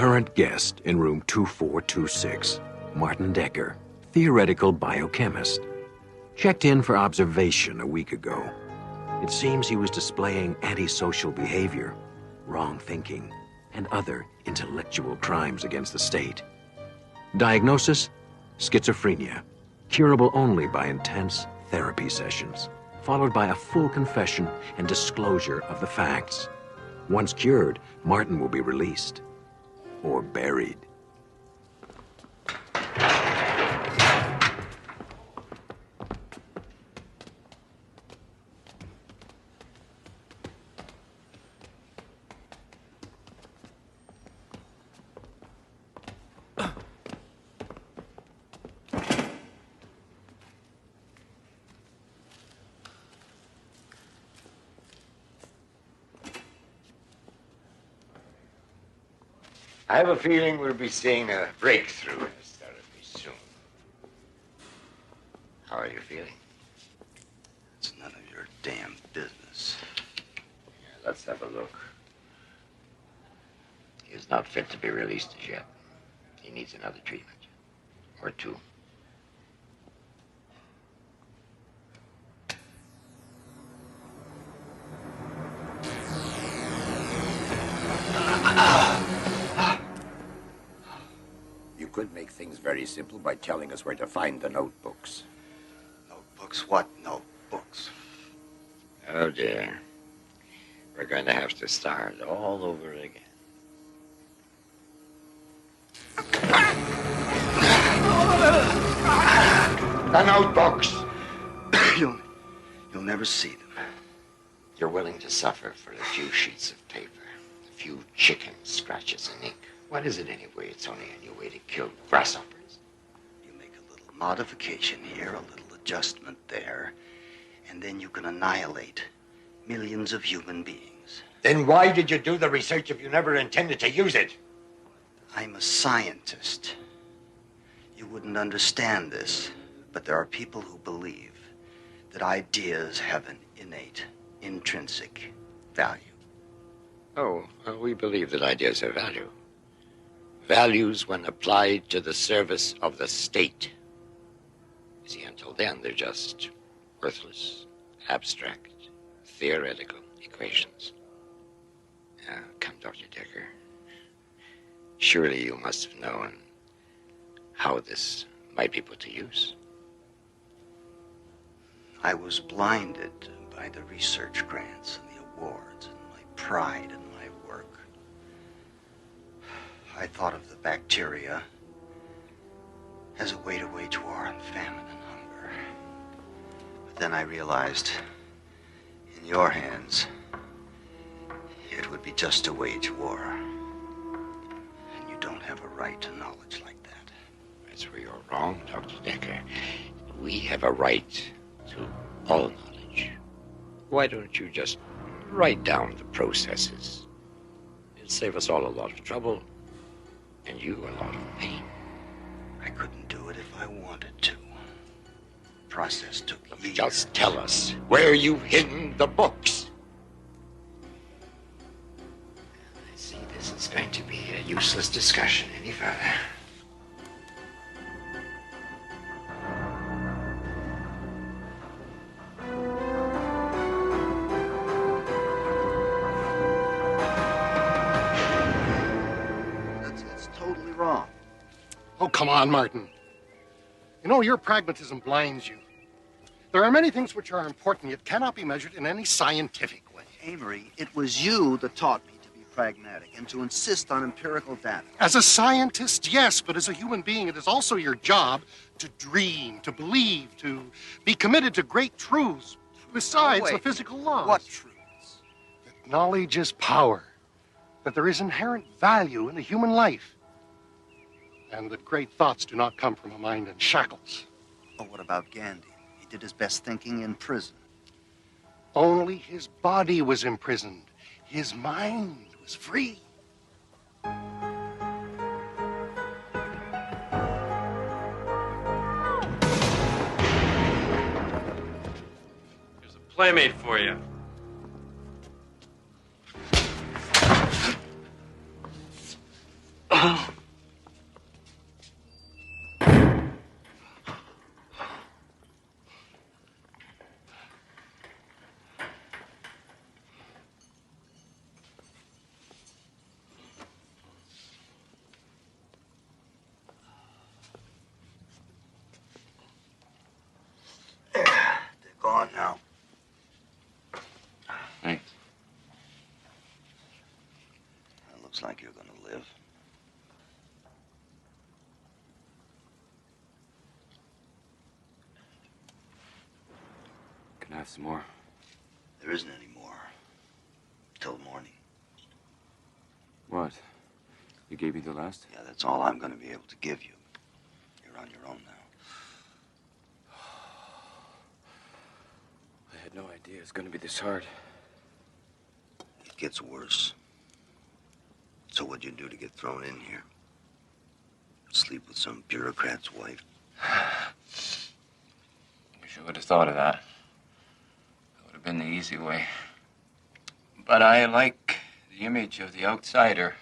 Current guest in room 2426, Martin Decker, theoretical biochemist. Checked in for observation a week ago. It seems he was displaying antisocial behavior, wrong thinking, and other intellectual crimes against the state. Diagnosis: schizophrenia, curable only by intense therapy sessions, followed by a full confession and disclosure of the facts. Once cured, Martin will be released or buried. I have a feeling we'll be seeing a breakthrough in this therapy soon. How are you feeling? It's none of your damn business. Yeah, let's have a look. He is not fit to be released as yet. He needs another treatment. Or two. You could make things very simple by telling us where to find the notebooks. Notebooks? What notebooks? Oh, dear. We're going to have to start all over again. The notebooks! You'll never see them. You're willing to suffer for a few sheets of paper, a few chicken scratches and ink. What is it anyway? It's only a new way to kill grasshoppers. You make a little modification here, a little adjustment there, and then you can annihilate millions of human beings. Then why did you do the research if you never intended to use it? I'm a scientist. You wouldn't understand this, but there are people who believe that ideas have an innate, intrinsic value. Oh, well, we believe that ideas have value. Values when applied to the service of the state. You see, until then, they're just worthless, abstract, theoretical equations. Come, Dr. Decker. Surely you must have known how this might be put to use. I was blinded by the research grants and the awards and my pride in my work. I thought of the bacteria as a way to wage war on famine and hunger. But then I realized, in your hands, it would be just to wage war. And you don't have a right to knowledge like that. That's where you're wrong, Dr. Decker. We have a right to all knowledge. Why don't you just write down the processes? It'll save us all a lot of trouble. And you a lot of pain. I couldn't do it if I wanted to. The process took years. Just tell us where you've hidden the books. I see this is going to be a useless discussion any further. Wrong. Oh, come on, Martin. You know, your pragmatism blinds you. There are many things which are important, yet cannot be measured in any scientific way. Amory, it was you that taught me to be pragmatic and to insist on empirical data. As a scientist, yes, but as a human being, it is also your job to dream, to believe, to be committed to great truths, besides the physical laws. What truths? That knowledge is power, that there is inherent value in the human life, and that great thoughts do not come from a mind in shackles. Oh, what about Gandhi? He did his best thinking in prison. Only his body was imprisoned. His mind was free. There's a playmate for you. They're gone now. Thanks. It looks like you're gonna live. Can I have some more? There isn't any more. Till morning. What? You gave me the last? Yeah, that's all I'm gonna be able to give you. You're on your own now. I had no idea it's gonna be this hard. It gets worse. So what'd you do to get thrown in here? Sleep with some bureaucrat's wife? Wish I would have thought of that. That would have been the easy way. But I like the image of the outsider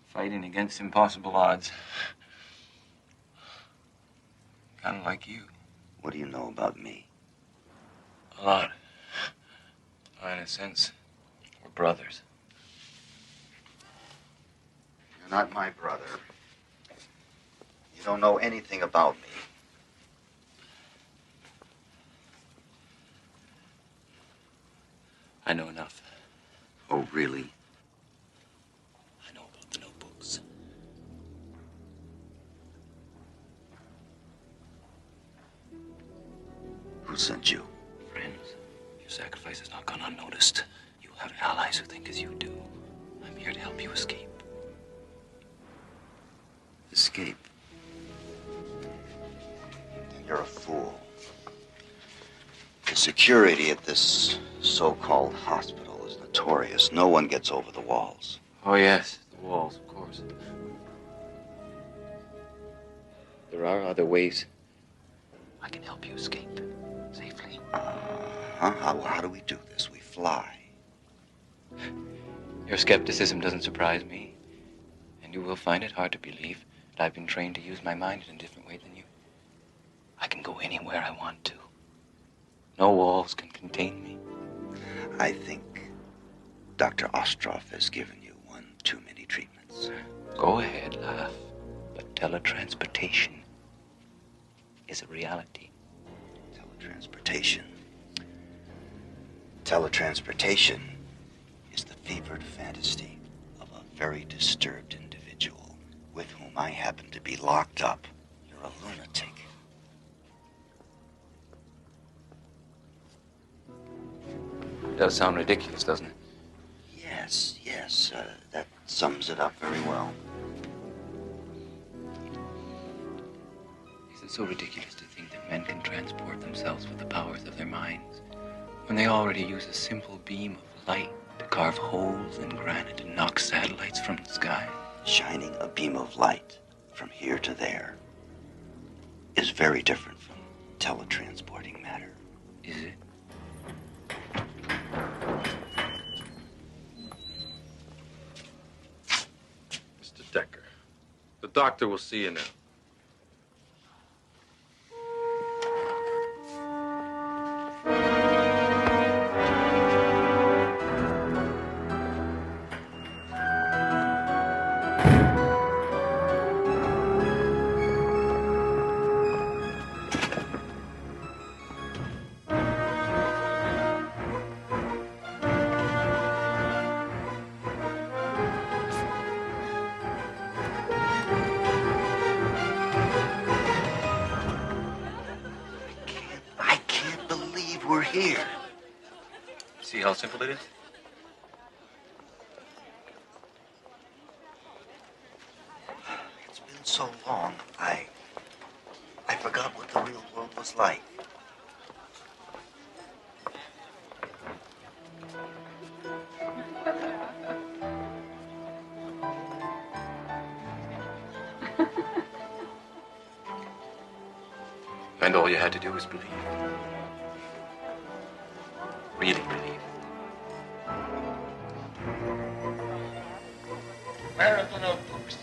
fighting against impossible odds. Kind of like you. What do you know about me? A lot. In a sense, we're brothers. You're not my brother. You don't know anything about me. I know enough. Oh, really? I know about the notebooks. Who sent you? Friends, your sacrifice has not gone unnoticed. You have allies who think as you do. I'm here to help you escape. Escape? You're a fool. The security at this so-called hospital is notorious. No one gets over the walls. Oh, yes, the walls, of course. There are other ways. I can help you escape safely. How do we do this? We fly. Your skepticism doesn't surprise me. And you will find it hard to believe that I've been trained to use my mind in a different way than you. I can go anywhere I want to. No walls can contain me. I think Dr. Ostroff has given you one too many treatments. Go ahead, laugh. But teletransportation is a reality. Teletransportation. Teletransportation is the fevered fantasy of a very disturbed individual with whom I happen to be locked up. You're a lunatic. It does sound ridiculous, doesn't it? Yes, that sums it up very well. Is it so ridiculous to think that men can transport themselves with the powers of their minds when they already use a simple beam of light to carve holes in granite and knock satellites from the sky? Shining a beam of light from here to there is very different from teletransporting matter. Is it? Mr. Decker, the doctor will see you now. I can't believe we're here. See how simple it is? It's been so long, I forgot what the real world was like. And all you had to do was believe. Really believe. are the notebooks?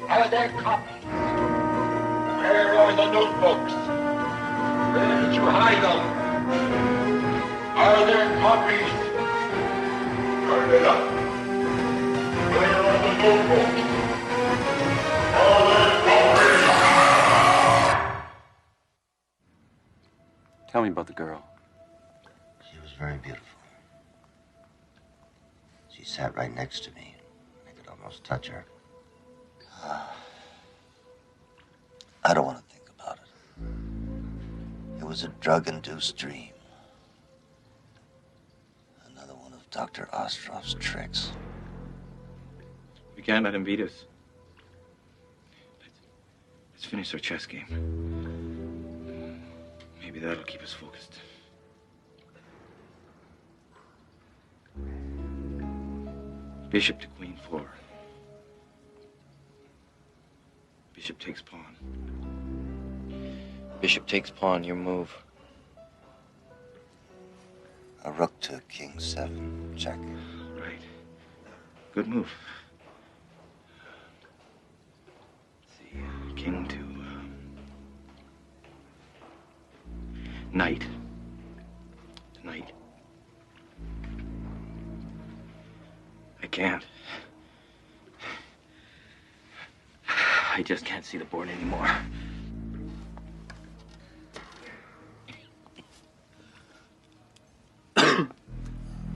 Are there copies? Where are the notebooks? Where did you hide them? Are there copies? Turn it up. Where are the notebooks? Are there copies? Tell me about the girl. She was very beautiful. She sat right next to me. I could almost touch her. I don't want to think about it. It was a drug-induced dream. Another one of Dr. Ostrov's tricks. We can't let him beat us. Let's finish our chess game. Maybe that'll keep us focused. Bishop to queen 4. Bishop takes pawn. Bishop takes pawn, your move. A rook to king 7. Check. Right. Good move. Let's see. King to knight. Knight. I can't. I just can't see the board anymore. I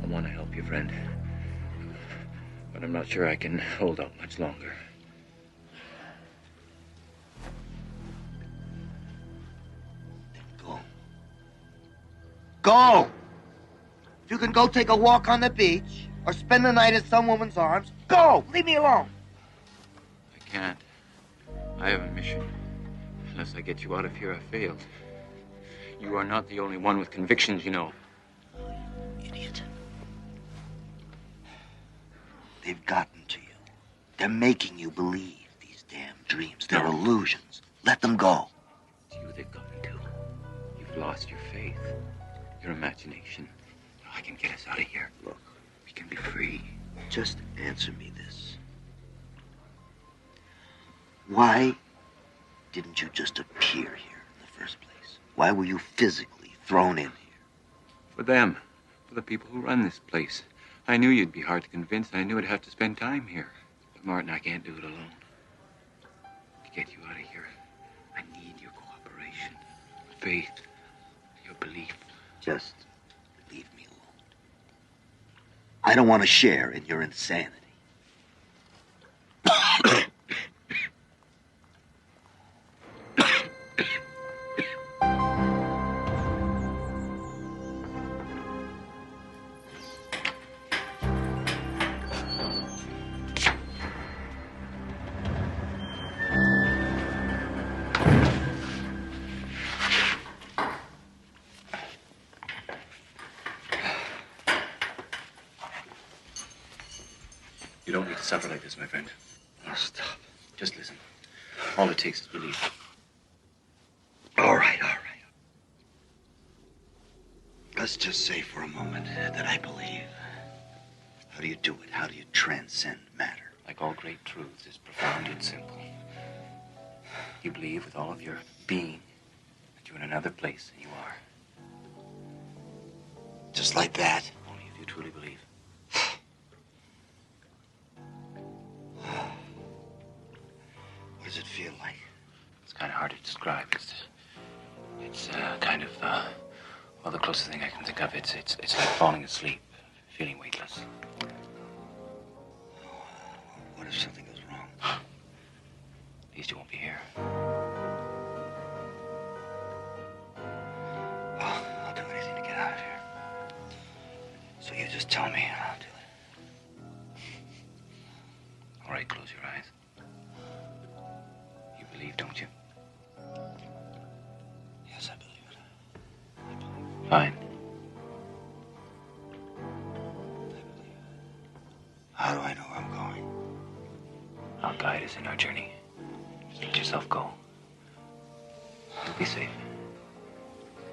want to help you, friend. But I'm not sure I can hold out much longer. Go. Go! If you can go take a walk on the beach or spend the night in some woman's arms, go! Leave me alone! I can't. I have a mission. Unless I get you out of here, I failed. You are not the only one with convictions, you know. Idiot. They've gotten to you. They're making you believe these damn dreams. They're illusions. Let them go. It's you they've gotten to. You've lost your faith, your imagination. I can get us out of here. Look. We can be free. Just answer me this. Why didn't you just appear here in the first place? Why were you physically thrown in here? For them. For the people who run this place. I knew you'd be hard to convince. I knew I'd have to spend time here. But Martin, I can't do it alone. To get you out of here, I need your cooperation, faith, your belief. Just leave me alone. I don't want to share in your insanity. You don't need to suffer like this, my friend. Oh, stop. Just listen. All it takes is belief. All right. Let's just say for a moment that I believe. How do you do it? How do you transcend matter? Like all great truths, it's profound and simple. You believe with all of your being that you're in another place than you are. Just like that. Only if you truly believe. What does it feel like? It's kind of hard to describe. It's kind of, well, the closest thing I can think of, it's like falling asleep, feeling weightless. What if something goes wrong? At least you won't be here. Well, I'll do anything to get out of here. So you just tell me and I'll do it. All right, close your eyes. You believe, don't you? Yes, I believe it. Fine. How do I know where I'm going? I'll guide us in our journey. Just let yourself go. You'll be safe.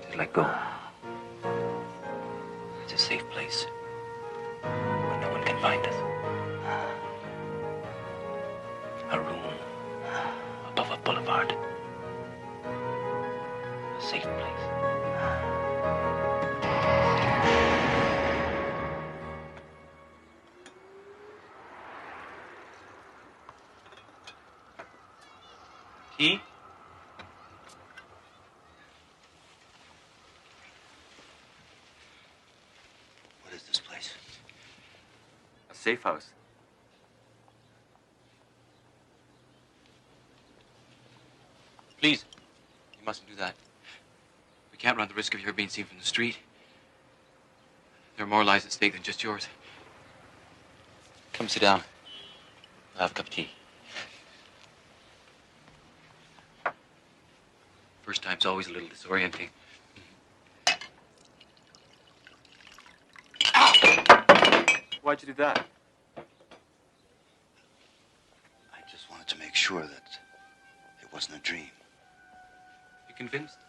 Just let go. It's a safe place where no one can find us. tea? What is this place? A safe house. Please, you mustn't do that. We can't run the risk of your being seen from the street. There are more lives at stake than just yours. Come sit down. I'll have a cup of tea. First time's always a little disorienting. Why'd you do that? I just wanted to make sure that it wasn't a dream. You convinced?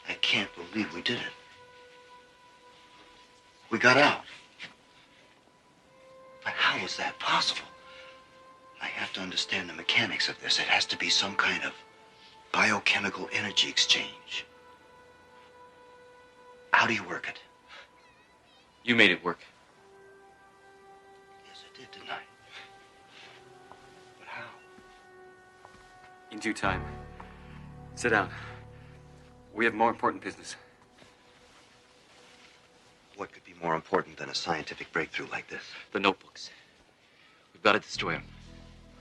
I can't believe we did it. We got out. But how was that possible? I have to understand the mechanics of this. It has to be some kind of biochemical energy exchange. How do you work it? You made it work. Yes, I did, didn't I? But how? In due time. Sit down. We have more important business. What could be more important than a scientific breakthrough like this? The notebooks. We've got to destroy them.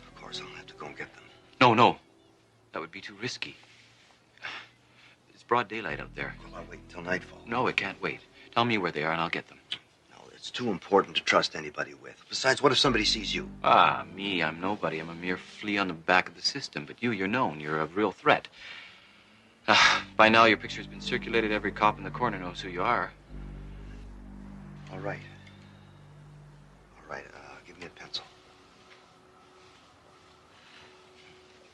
Of course, I'll have to go and get them. No. That would be too risky. It's broad daylight out there. Well, I'll wait until nightfall. No, it can't wait. Tell me where they are and I'll get them. No, it's too important to trust anybody with. Besides, what if somebody sees you? Ah, me, I'm nobody. I'm a mere flea on the back of the system. But you're known. You're a real threat. By now, your picture's been circulated. Every cop in the corner knows who you are. All right. All right, give me a pencil.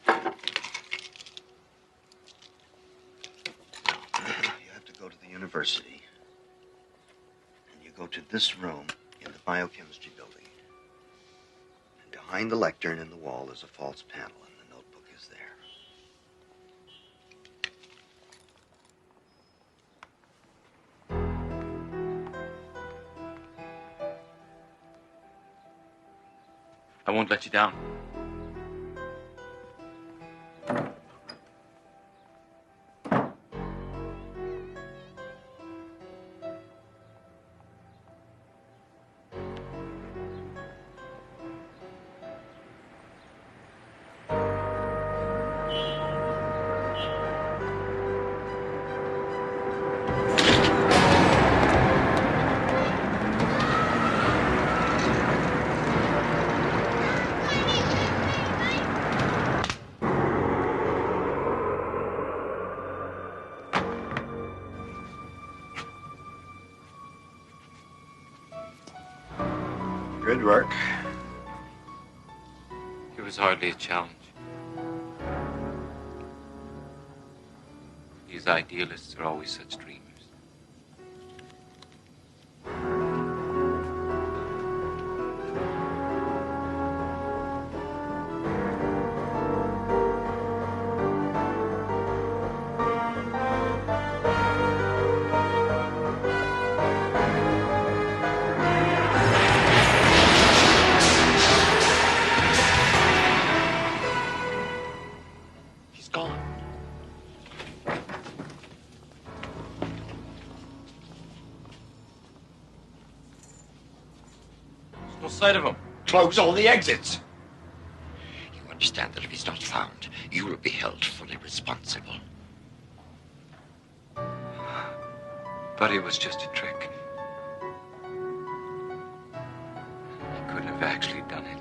You have to go to the university. And you go to this room in the biochemistry building. And behind the lectern in the wall is a false panel, and the notebook is there. I won't let you down. Good work. It was hardly a challenge. These idealists are always such dreamers. He's gone. There's no sight of him. Close all the exits. You understand that if he's not found, you will be held fully responsible. But it was just a trick. He couldn't have actually done it.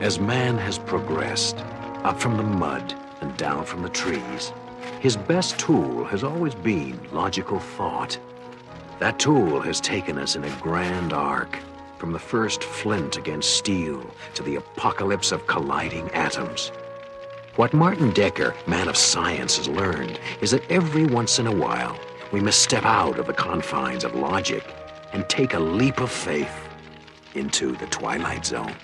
As man has progressed, up from the mud and down from the trees, his best tool has always been logical thought. That tool has taken us in a grand arc, from the first flint against steel to the apocalypse of colliding atoms. What Martin Decker, man of science, has learned is that every once in a while, we must step out of the confines of logic and take a leap of faith into the Twilight Zone.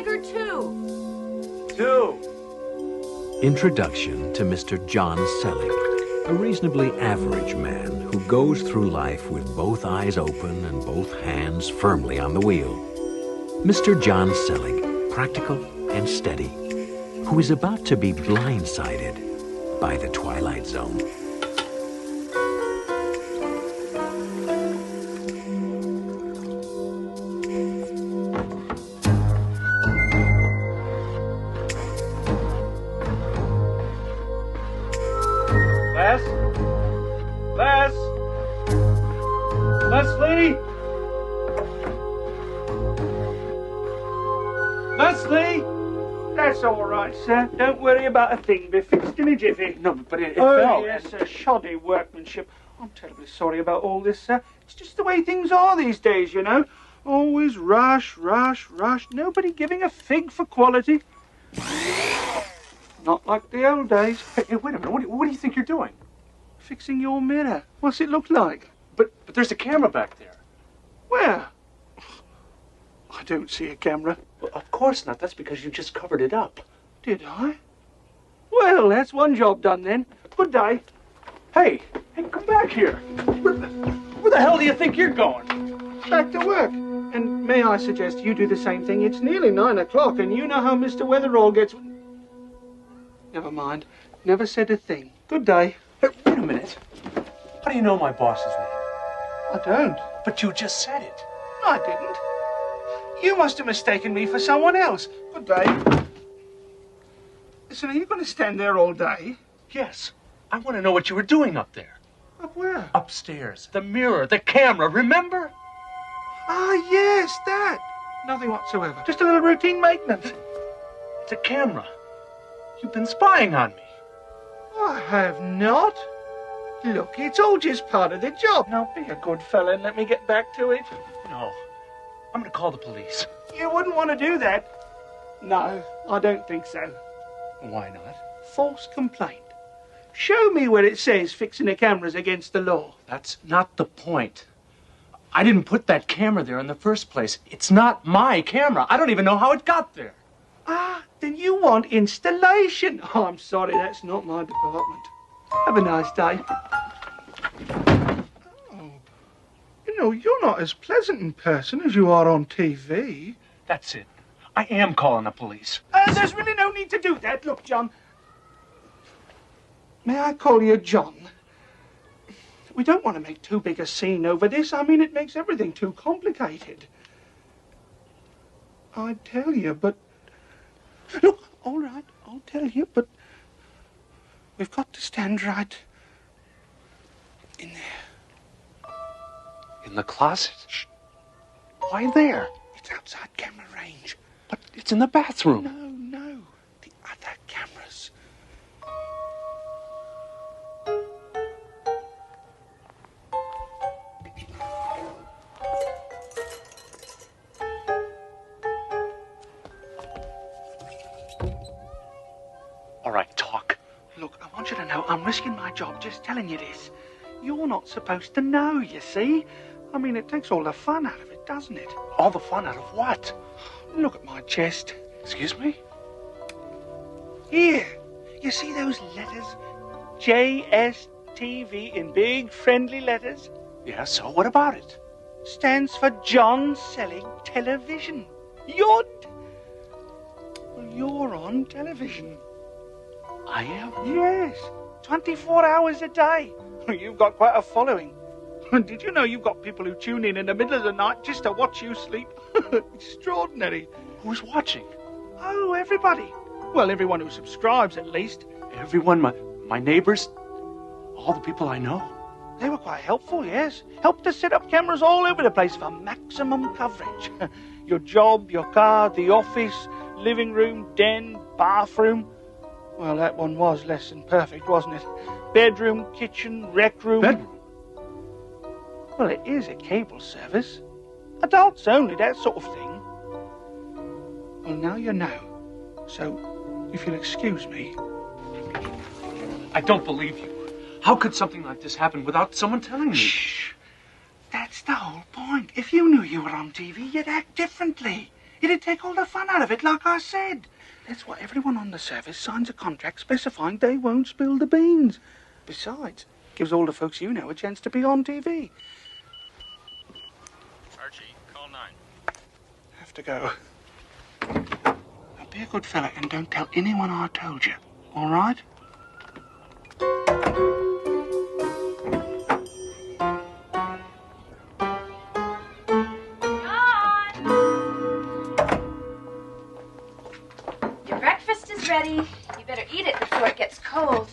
Big or two? Two. Introduction to Mr. John Selleck, a reasonably average man who goes through life with both eyes open and both hands firmly on the wheel. Mr. John Selleck, practical and steady, who is about to be blindsided by the Twilight Zone. Leslie? Leslie? That's all right, sir. Don't worry about a thing. Be fixed in a jiffy. No, but it oh, fell. yes, sir. Shoddy workmanship. I'm terribly sorry about all this, sir. It's just the way things are these days, you know. Always rush, rush, rush. Nobody giving a fig for quality. Not like the old days. Hey, wait a minute. What do you think you're doing? Fixing your mirror. What's it look like? But there's a camera back there. Where? I don't see a camera. Well, of course not. That's because you just covered it up. Did I? Well, that's one job done then. Good day. Hey, come back here. Where the hell do you think you're going? Back to work. And may I suggest you do the same thing? It's nearly 9 o'clock, and you know how Mr. Weatherall gets... Never mind. Never said a thing. Good day. Hey, wait a minute. How do you know my boss's name? I don't. But you just said it. No, I didn't. You must have mistaken me for someone else. Good day. Listen, are you going to stand there all day? Yes. I want to know what you were doing up there. Up where? Upstairs. The mirror, the camera, remember? Ah, yes, that. Nothing whatsoever. Just a little routine maintenance. It's a camera. You've been spying on me. I have not. Look, it's all just part of the job. Now, be a good fella and let me get back to it. No. I'm going to call the police. You wouldn't want to do that. No, I don't think so. Why not? False complaint. Show me where it says fixing the camera's against the law. That's not the point. I didn't put that camera there in the first place. It's not my camera. I don't even know how it got there. Ah, then you want installation. Oh, I'm sorry, that's not my department. Have a nice day. Oh, you know, you're not as pleasant in person as you are on TV. That's it. I am calling the police. There's really no need to do that. Look, John. May I call you John? We don't want to make too big a scene over this. I mean, it makes everything too complicated. I'd tell you, but... Look, all right, I'll tell you, but... We've got to stand right in there. In the closet? Shh. Why there? It's outside camera range. But it's in the bathroom. No. The other cameras. All right, talk. Look, I want you to know I'm risking my job just telling you this. You're not supposed to know, you see. I mean, it takes all the fun out of it, doesn't it? All the fun out of what? Look at my chest. Excuse me? Here. You see those letters? JSTV in big friendly letters? Yeah, so what about it? Stands for John Selleck Television. Well, you're on television. I am? Yes. 24 hours a day. You've got quite a following. Did you know you've got people who tune in the middle of the night just to watch you sleep? Extraordinary. Who's watching? Oh, everybody. Well, everyone who subscribes, at least. Everyone? My neighbors? All the people I know? They were quite helpful, yes. Helped to set up cameras all over the place for maximum coverage. Your job, your car, the office, living room, den, bathroom. Well, that one was less than perfect, wasn't it? Bedroom, kitchen, rec room. Bedroom? Well, it is a cable service. Adults only, that sort of thing. Well, now you know. So, if you'll excuse me. I don't believe you. How could something like this happen without someone telling me? Shh. That's the whole point. If you knew you were on TV, you'd act differently. It'd take all the fun out of it, like I said. That's why everyone on the service signs a contract specifying they won't spill the beans. Besides, gives all the folks you know a chance to be on TV. Archie, call 9. Have to go. Now be a good fella and don't tell anyone I told you, all right? Your breakfast is ready. You better eat it before it gets cold.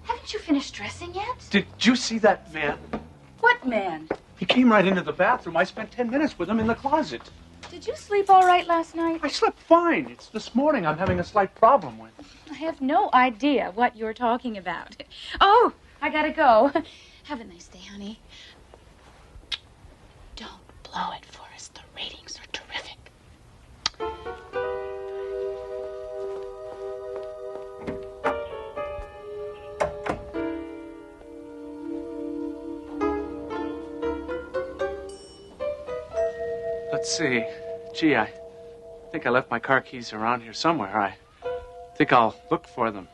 Haven't you finished dressing yet? Did you see that man? What man? He came right into the bathroom. I spent 10 minutes with him in the closet. Did you sleep all right last night? I slept fine. It's this morning I'm having a slight problem with. I have no idea what you're talking about. Oh, I gotta go. Have a nice day, honey. Don't blow it for us. The ratings are terrific. Let's see. Gee, I think I left my car keys around here somewhere. I think I'll look for them.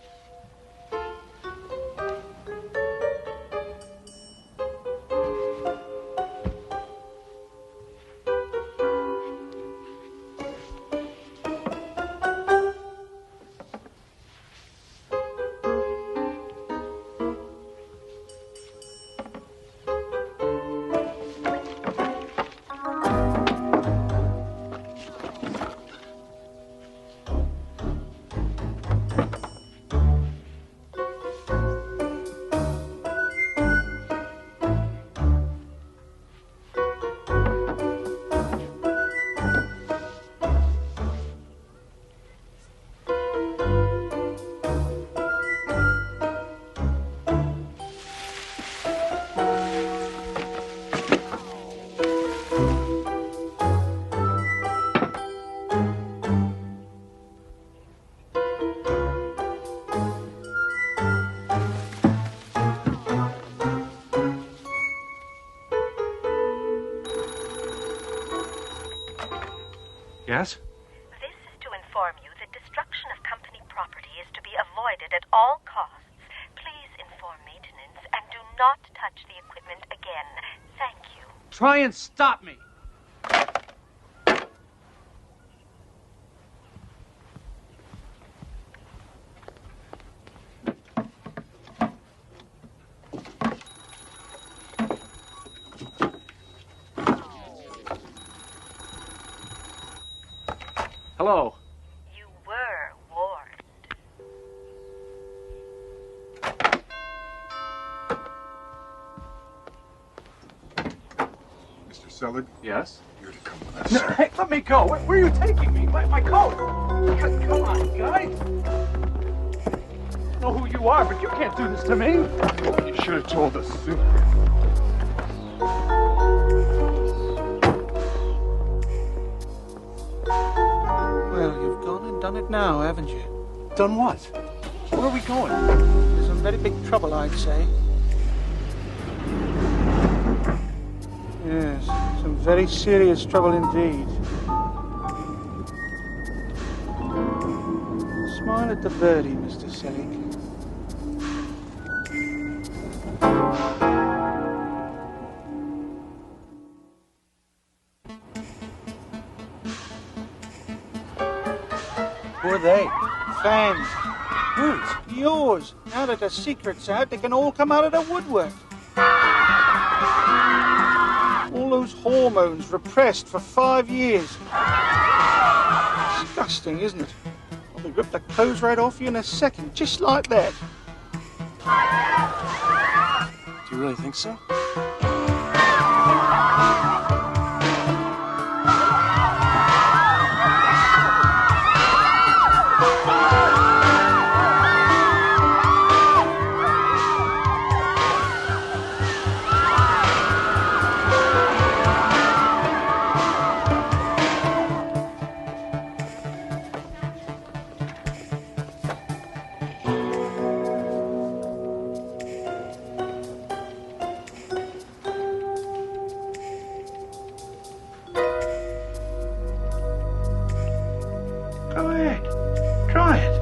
Yes? This is to inform you that destruction of company property is to be avoided at all costs. Please inform maintenance and do not touch the equipment again. Thank you. Try and stop me. Hello. You were warned. Mr. Selig? Yes? You're to come with us, No, sir. hey, let me go. Where are you taking me? My coat. Come on, guy. I know who you are, but you can't do this to me. You should have told us sooner. Well, you've gone and done it now, haven't you? Done what? Where are we going? There's some very big trouble, I'd say. Yes, some very serious trouble indeed. Smile at the birdie, Mr. Selig. Who are they? Fans. Whose? Yours. Now that the secret's out, they can all come out of the woodwork. All those hormones repressed for 5 years. Disgusting, isn't it? Well, they rip the clothes right off you in a second, just like that. Do you really think so? Go ahead. Try it.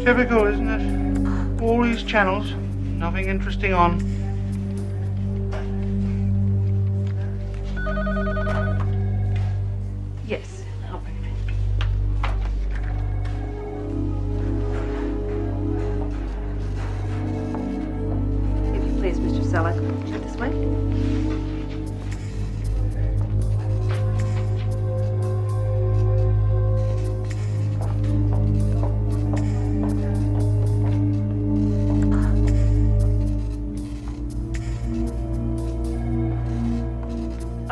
Typical, isn't it? All these channels, nothing interesting on. Yes. I'll bring it. If you please, Mr. Selleck. This way.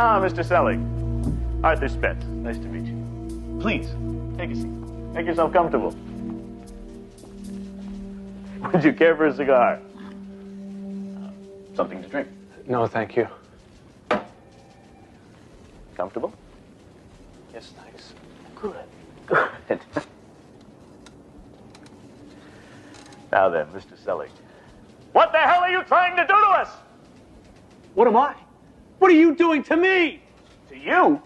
Ah, Mr. Selleck. Arthur Spence. Nice to meet you. Please, take a seat. Make yourself comfortable. Would you care for a cigar? Something to drink? No, thank you. Comfortable? Yes, thanks. Good. Good. Now then, Mr. Selleck. What the hell are you trying to do to us? What am I? What are you doing to me? To you?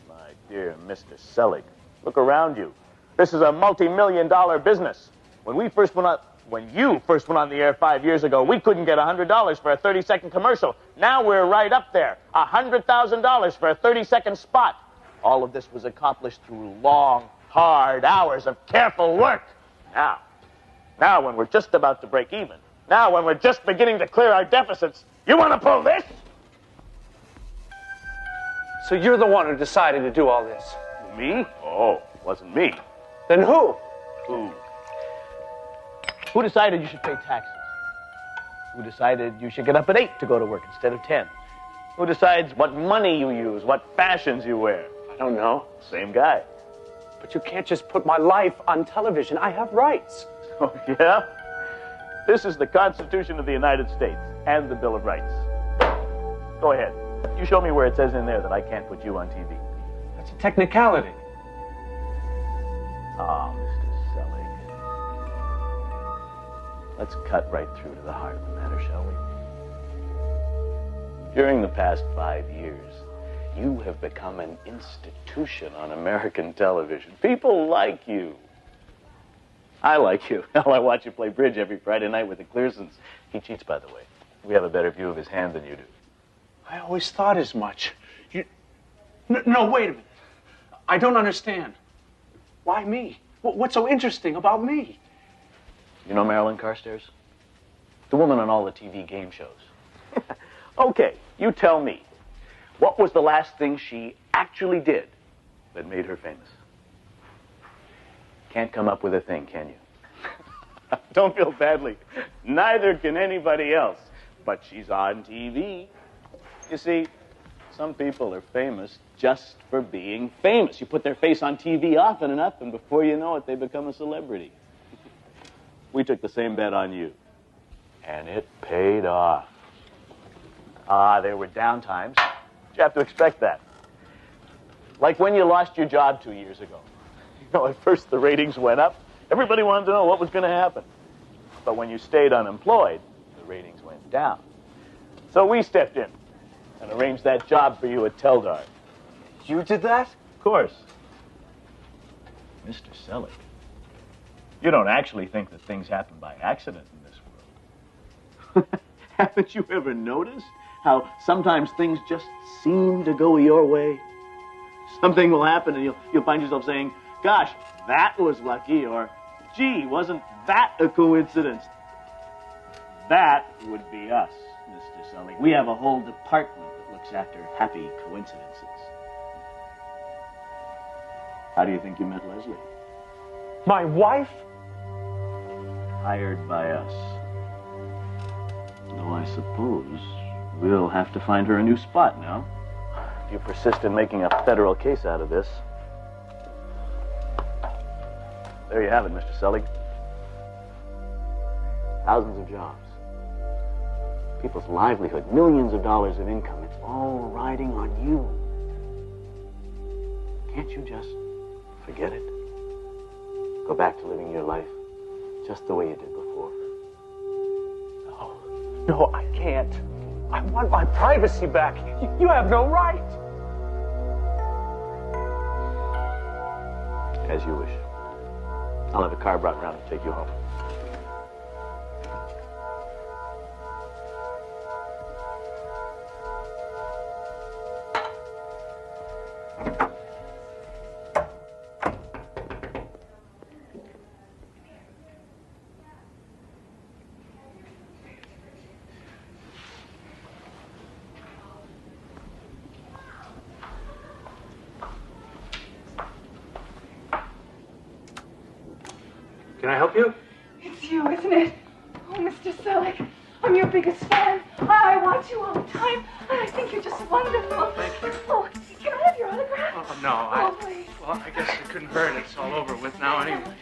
My dear Mr. Selleck, look around you. This is a multi-million-dollar business. When you first went on the air 5 years ago, we couldn't get $100 for a 30-second commercial. Now we're right up there. $100,000 for a 30-second spot. All of this was accomplished through long, hard hours of careful work. Now when we're just about to break even, now when we're just beginning to clear our deficits, you want to pull this? So you're the one who decided to do all this? Me? Oh, it wasn't me. Then who? Who decided you should pay taxes? Who decided you should get up at 8 to go to work instead of 10? Who decides what money you use, what fashions you wear? I don't know. Same guy. But you can't just put my life on television. I have rights. Oh, yeah? This is the Constitution of the United States and the Bill of Rights. Go ahead. You show me where it says in there that I can't put you on TV. That's a technicality. Ah, Mr. Selleck. Let's cut right through to the heart of the matter, shall we? During the past 5 years, you have become an institution on American television. People like you. I like you. Hell, I watch you play bridge every Friday night with the Clearsons. He cheats, by the way. We have a better view of his hand than you do. I always thought as much. No, wait a minute. I don't understand. Why me? What's so interesting about me? You know Marilyn Carstairs? The woman on all the TV game shows. Okay, you tell me. What was the last thing she actually did that made her famous? Can't come up with a thing, can you? Don't feel badly. Neither can anybody else. But she's on TV. You see, some people are famous just for being famous. You put their face on TV often enough, and before you know it, they become a celebrity. We took the same bet on you, and it paid off. There were down times. You have to expect that. Like when you lost your job 2 years ago. You know, at first the ratings went up. Everybody wanted to know what was going to happen. But when you stayed unemployed, the ratings went down. So we stepped in and arranged that job for you at Teldar. You did that? Of course. Mr. Selleck, you don't actually think that things happen by accident in this world. Haven't you ever noticed how sometimes things just seem to go your way? Something will happen and you'll find yourself saying, gosh, that was lucky, or gee, wasn't that a coincidence? That would be us, Mr. Selleck. We have a whole department that looks after happy coincidences. How do you think you met Leslie? My wife? Hired by us. Though I suppose we'll have to find her a new spot now. If you persist in making a federal case out of this. There you have it, Mr. Selleck. Thousands of jobs. People's livelihood, millions of dollars of income. It's all riding on you. Can't you just forget it? Go back to living your life just the way you did before. No, I can't. I want my privacy back. You have no right. As you wish. I'll have a car brought around to take you home. Can I help you? It's you, isn't it? Oh, Mr. Selleck, I'm your biggest fan. I watch you all the time. I think you're just wonderful. Thank you. Oh, can I have your autograph? Oh, no, please. Well, I guess it couldn't hurt. It's all over with now anyway.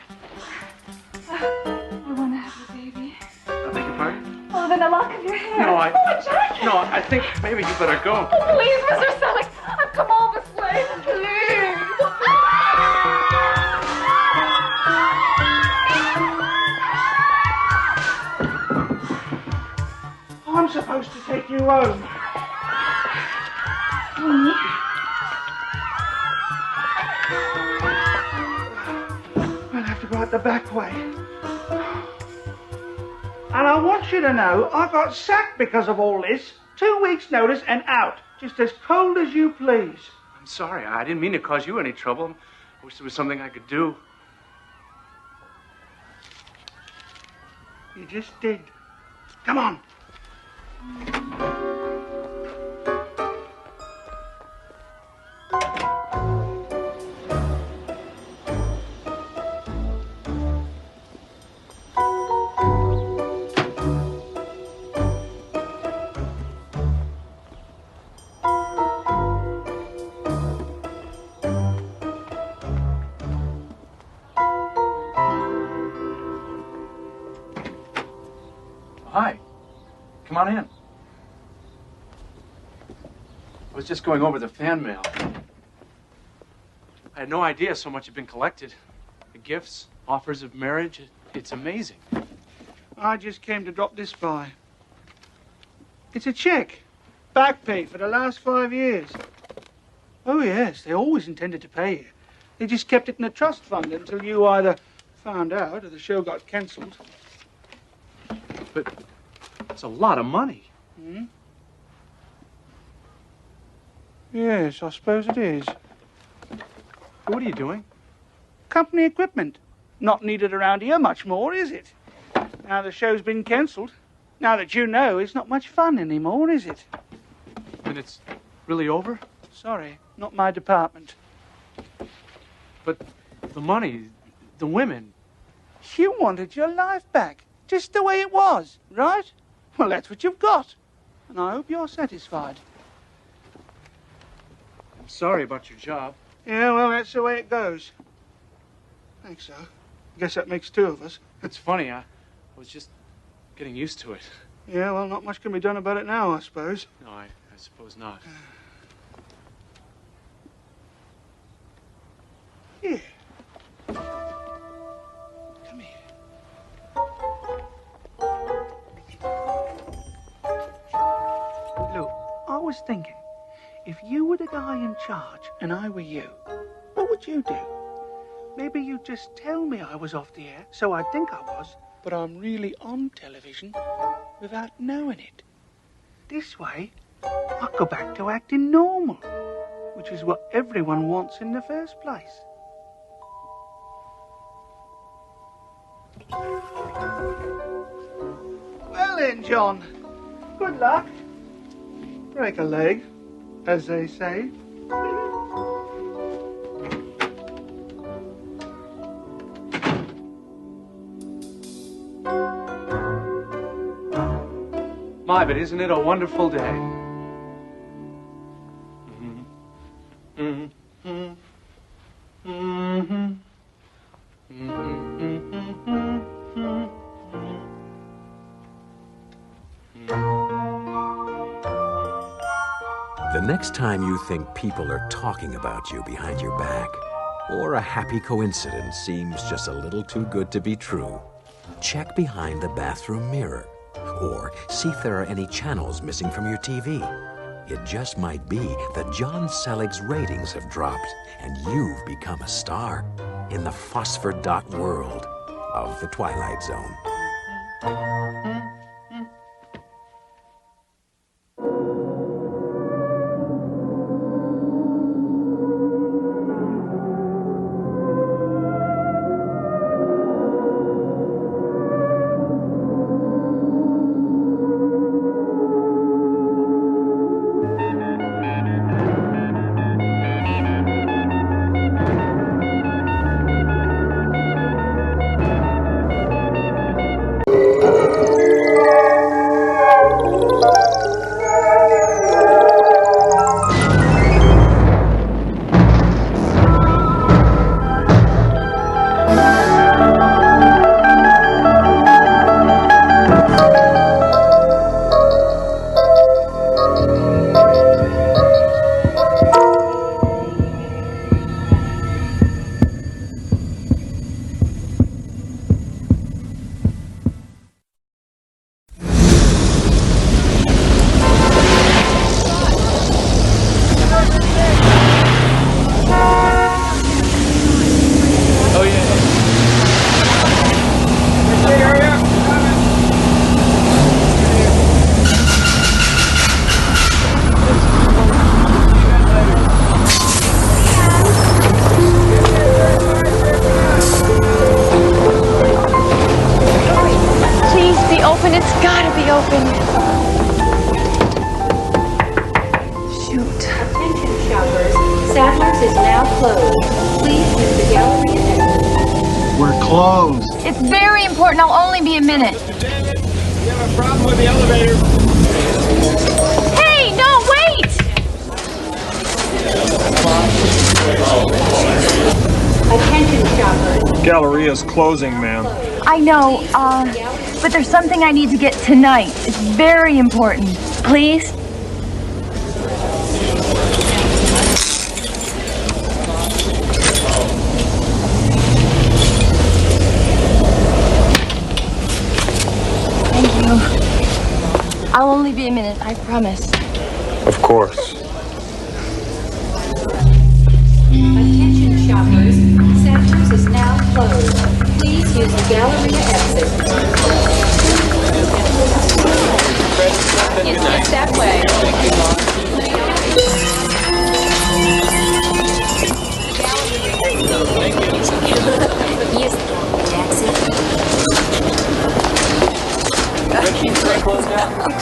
I want to have your baby. I beg your pardon? Oh, then a lock of your hair. No, Oh, Jack. No, I think maybe you better go. Oh, please, Mr. Selleck. I've come all this way. Please. I'm supposed to take you home. I'll have to go out the back way. And I want you to know I got sacked because of all this. 2 weeks' notice and out. Just as cold as you please. I'm sorry. I didn't mean to cause you any trouble. I wish there was something I could do. You just did. Come on. Hi. Come on in. I was just going over the fan mail. I had no idea so much had been collected. The gifts, offers of marriage, it's amazing. I just came to drop this by. It's a check. Back pay for the last 5 years. Oh, yes, they always intended to pay you. They just kept it in a trust fund until you either found out or the show got cancelled. But it's a lot of money. Hmm? Yes, I suppose it is. What are you doing? Company equipment. Not needed around here much more, is it? Now the show's been cancelled. Now that you know, it's not much fun anymore, is it? And it's really over? Sorry, not my department. But the money, the women. You wanted your life back, just the way it was, right? Well, that's what you've got. And I hope you're satisfied. I'm sorry about your job. Yeah, well, that's the way it goes. I think so. I guess that makes two of us. It's funny, I was just getting used to it. Yeah, well, not much can be done about it now, I suppose. No, I suppose not. Here. Come here. Look, I was thinking, if you were the guy in charge and I were you, what would you do? Maybe you'd just tell me I was off the air, so I'd think I was, but I'm really on television without knowing it. This way, I'd go back to acting normal, which is what everyone wants in the first place. Well then, John, good luck. Break a leg, as they say. My, but isn't it a wonderful day? The next time you think people are talking about you behind your back, or a happy coincidence seems just a little too good to be true, check behind the bathroom mirror. Or see if there are any channels missing from your TV. It just might be that John Selig's ratings have dropped and you've become a star in the phosphor dot world of the Twilight Zone. is now closed. Please use the gallery exit. We're closed. It's very important. I'll only be a minute. Mr. David, we have a problem with the elevator. Hey, no, wait! Attention, shoppers. Galleria's closing, ma'am. I know, but there's something I need to get tonight. It's very important. Please? Thank you. I'll only be a minute, I promise. Of course. Attention, shoppers. Sanders is now closed. Please use the gallery exit. It's that way. Use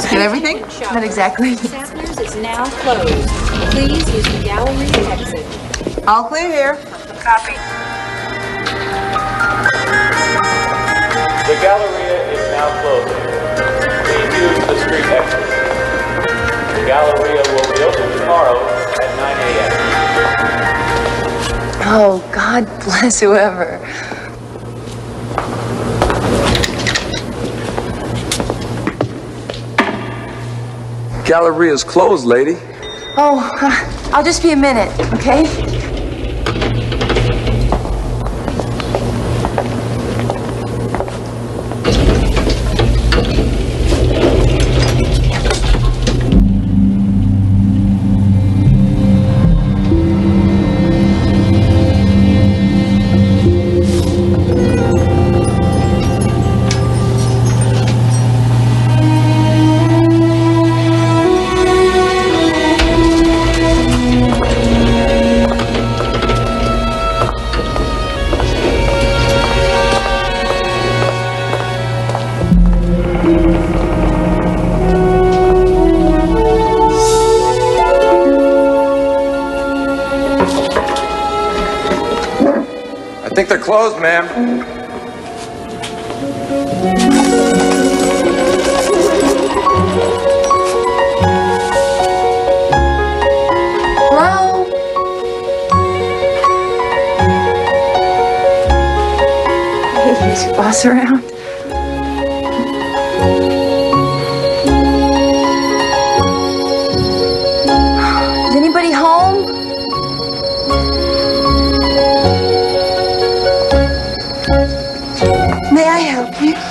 Get everything? Not exactly. Sanders is now closed. Please use the gallery exit. All clear here. Copy. The Galleria is now closing. Please use the street exit. The Galleria will be open tomorrow at 9 a.m. Oh, God bless whoever. Galleria's closed, lady. Oh, I'll just be a minute, okay? I think they're closed, ma'am. Hello? Hey, is your boss around? Is anybody home? May I help you?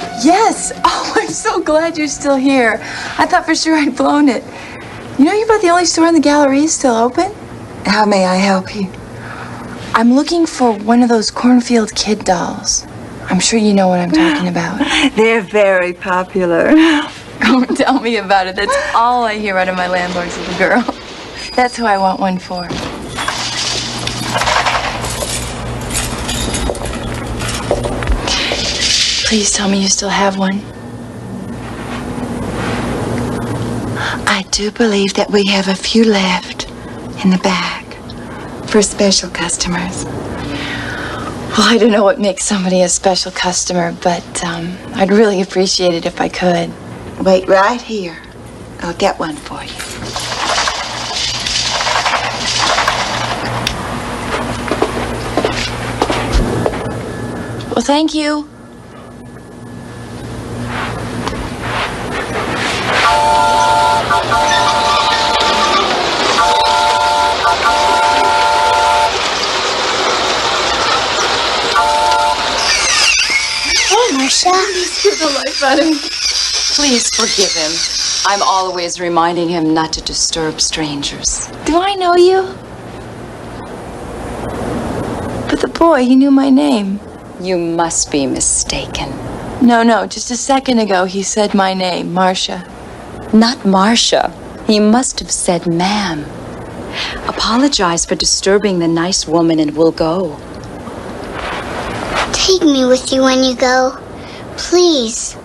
glad you're still here. I thought for sure I'd blown it. You know you're about the only store in the gallery still open? How may I help you? I'm looking for one of those cornfield kid dolls. I'm sure you know what I'm talking about. They're very popular. Oh, tell me about it. That's all I hear out of my landlord's little girl. That's who I want one for. Please tell me you still have one. I do believe that we have a few left in the back for special customers. Well, I don't know what makes somebody a special customer, but I'd really appreciate it if I could. Wait right here. I'll get one for you. Well, thank you. Marcia. Please give the life out of me. Please forgive him. I'm always reminding him not to disturb strangers. Do I know you? But the boy, he knew my name. You must be mistaken. No, just a second ago he said my name, Marcia. Not Marcia. He must have said ma'am. Apologize for disturbing the nice woman and we'll go. Take me with you when you go. Please.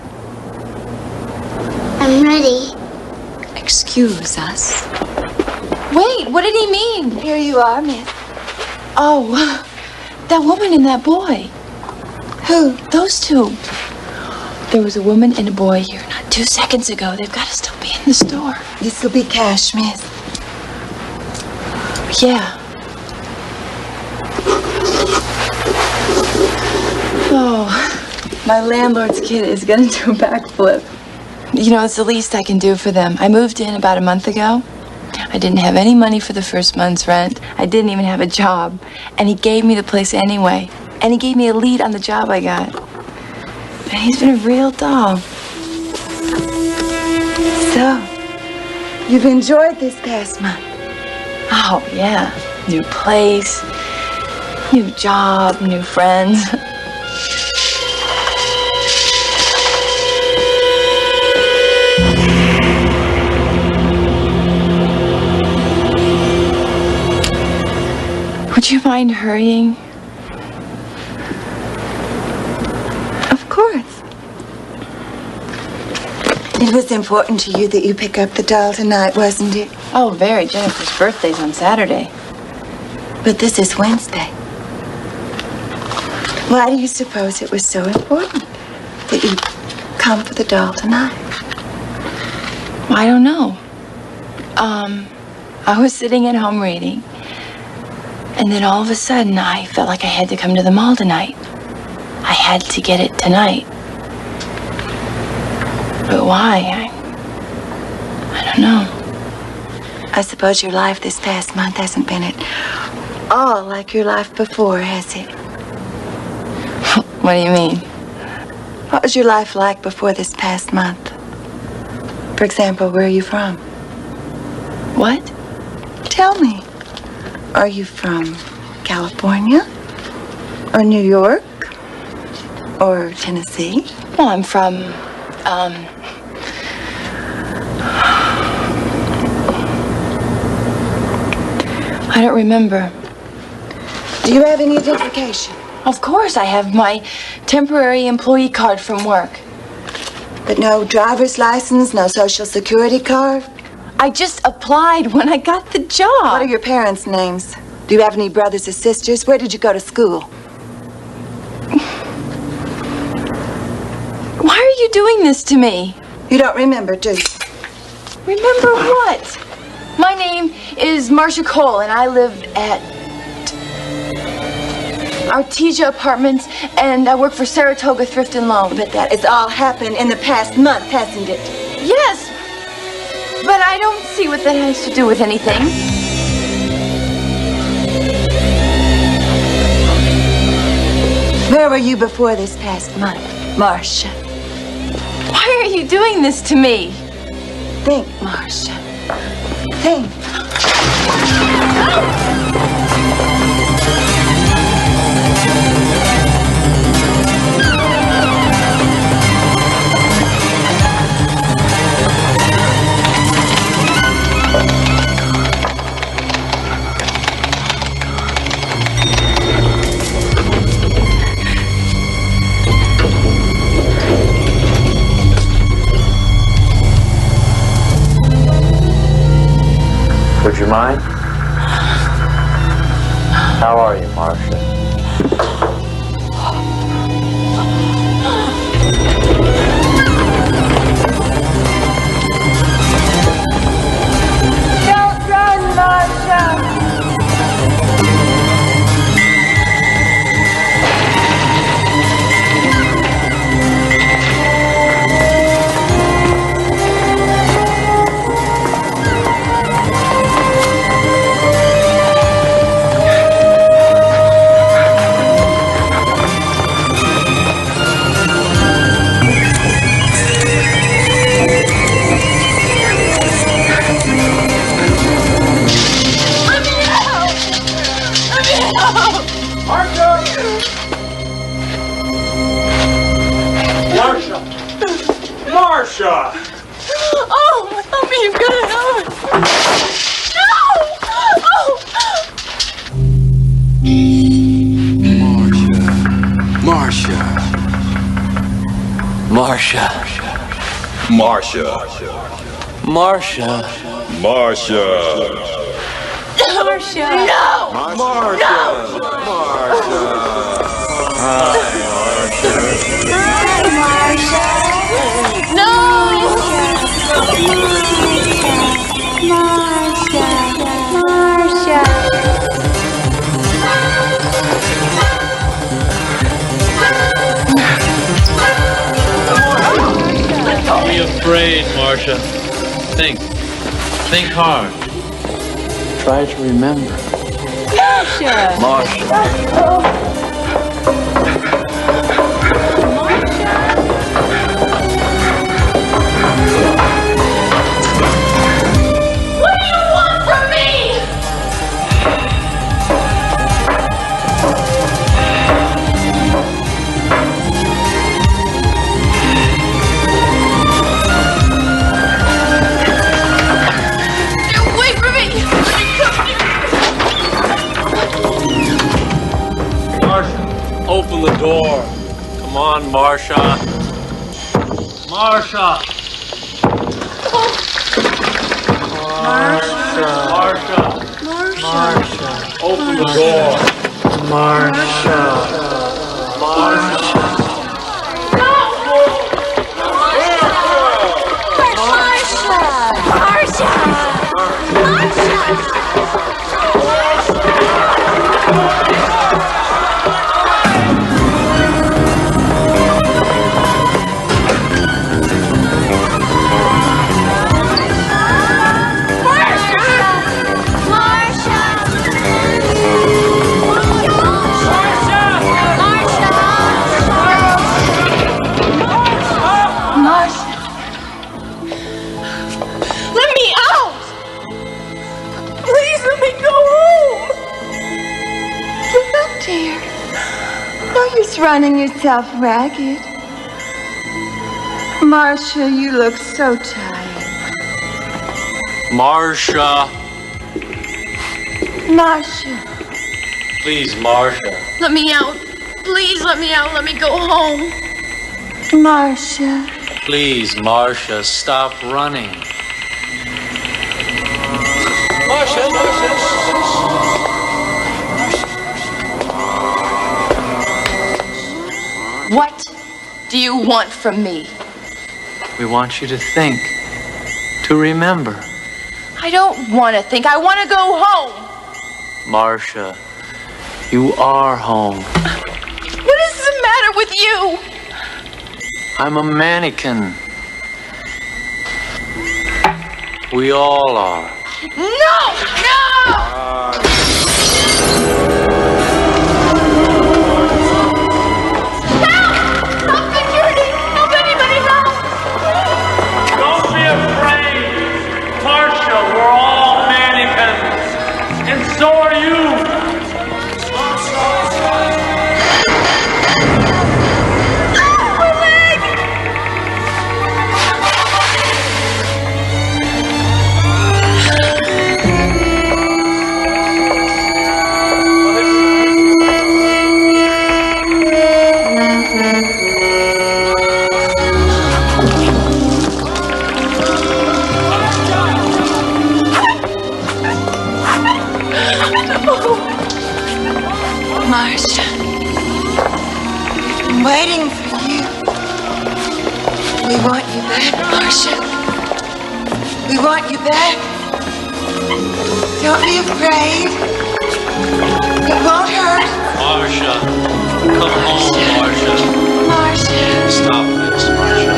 I'm ready. Excuse us. Wait, what did he mean? Here you are, miss. Oh, that woman and that boy. Who? Those two. There was a woman and a boy here not 2 seconds ago. They've got to still be in the store. This will be cash, miss. Yeah. Oh, my landlord's kid is gonna do a backflip. You know, it's the least I can do for them. I moved in about a month ago. I didn't have any money for the first month's rent. I didn't even have a job. And he gave me the place anyway. And he gave me a lead on the job I got. And he's been a real doll. So, you've enjoyed this past month? Oh, yeah. New place, new job, new friends. Would you mind hurrying? Of course. It was important to you that you pick up the doll tonight, wasn't it? Oh, very. Jennifer's birthday's on Saturday. But this is Wednesday. Why do you suppose it was so important that you come for the doll tonight? Well, I don't know. I was sitting at home reading. And then all of a sudden, I felt like I had to come to the mall tonight. I had to get it tonight. But why? I don't know. I suppose your life this past month hasn't been at all like your life before, has it? What do you mean? What was your life like before this past month? For example, where are you from? What? Tell me. Are you from California? Or New York? Or Tennessee? Well, I'm from, I don't remember. Do you have any identification? Of course, I have my temporary employee card from work. But no driver's license, no social security card? I just applied when I got the job. What are your parents' names? Do you have any brothers or sisters? Where did you go to school? Why are you doing this to me? You don't remember, do you? Remember what? My name is Marcia Cole, and I live at Artesia Apartments, and I work for Saratoga Thrift and Loan. But that has all happened in the past month, hasn't it? Yes, but I don't see what that has to do with anything. Where were you before this past month, Marcia? Why are you doing this to me? Think, Marcia. Think. Would you mind? How are you, Marcia? Don't run, Marcia! Marcia! Oh, help me, you've got to help me. No! Oh! Marcia. Marcia. Marcia. Marcia. Marcia. Marcia! No! Marcia. Don't be afraid, Marcia. Think. Think hard. Try to remember. Marcia. What do you want from me? Wait for me! Marcia, open the door. Come on, Marcia. Marcia. Marcia. Marcia. Open the door. Marcia. Marcia. Let me out! Please let me go home! Look, dear. No use running yourself ragged. Marcia, you look so tired. Marcia. Marcia. Please, Marcia. Let me out. Please let me out. Let me go home. Marcia. Please, Marcia, stop running. Marcia, What do you want from me? we want you to think, to remember. I don't want to think. I want to go home. Marcia, you are home. What is the matter with you? I'm a mannequin. We all are. No! Help! Help, security! Help, anybody, help! I'm waiting for you. We want you back, Marcia. We want you back. Don't be afraid. It won't hurt. Marcia, come home, Marcia. Marcia. Stop this, Marcia.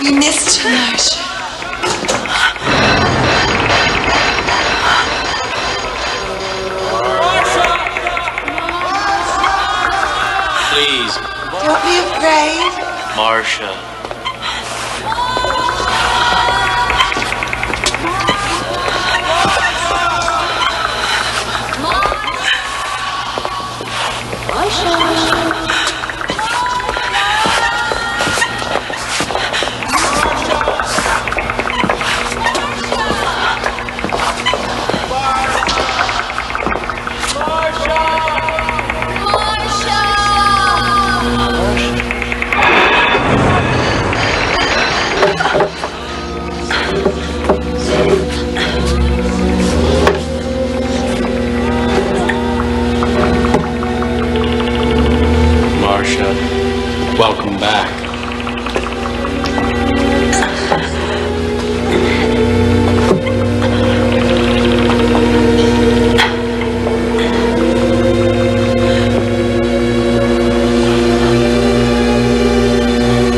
We missed you, Marcia. Please. Don't be afraid. Marcia. Marcia, welcome back.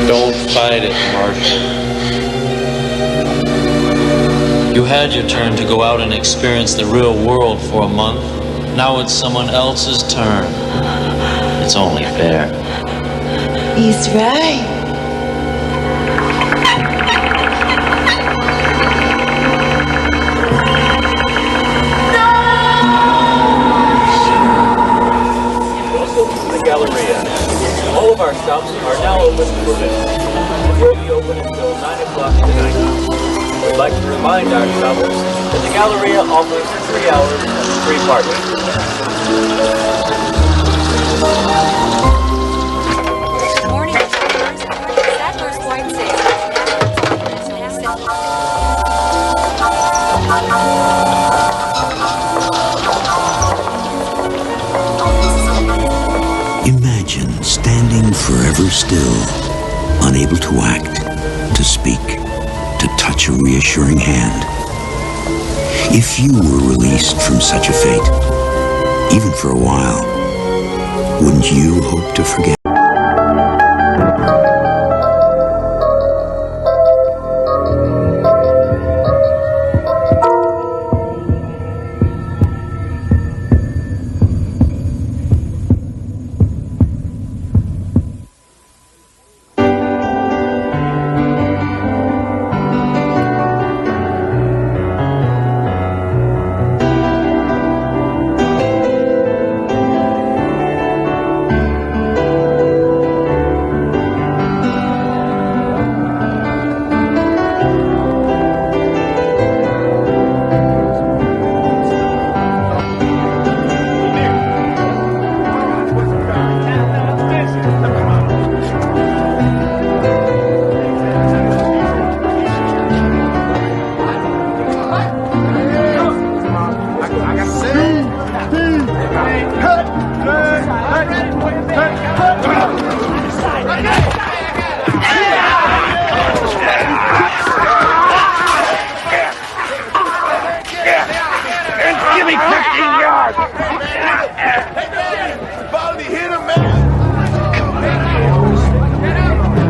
Don't fight it, Marcia. You had your turn to go out and experience the real world for a month. Now it's someone else's turn. It's only fair. He's right. Welcome to the Galleria. All of our shops are now open for business. We'll be open until 9 o'clock tonight. We'd like to remind our shoppers that the Galleria offers 3 hours of free parking. Morning, Sadler's White Sale. Imagine standing forever still, unable to act, to speak, to touch a reassuring hand. If you were released from such a fate, even for a while, wouldn't you hope to forget? Give me 15 yards! Baldy, hit him, man!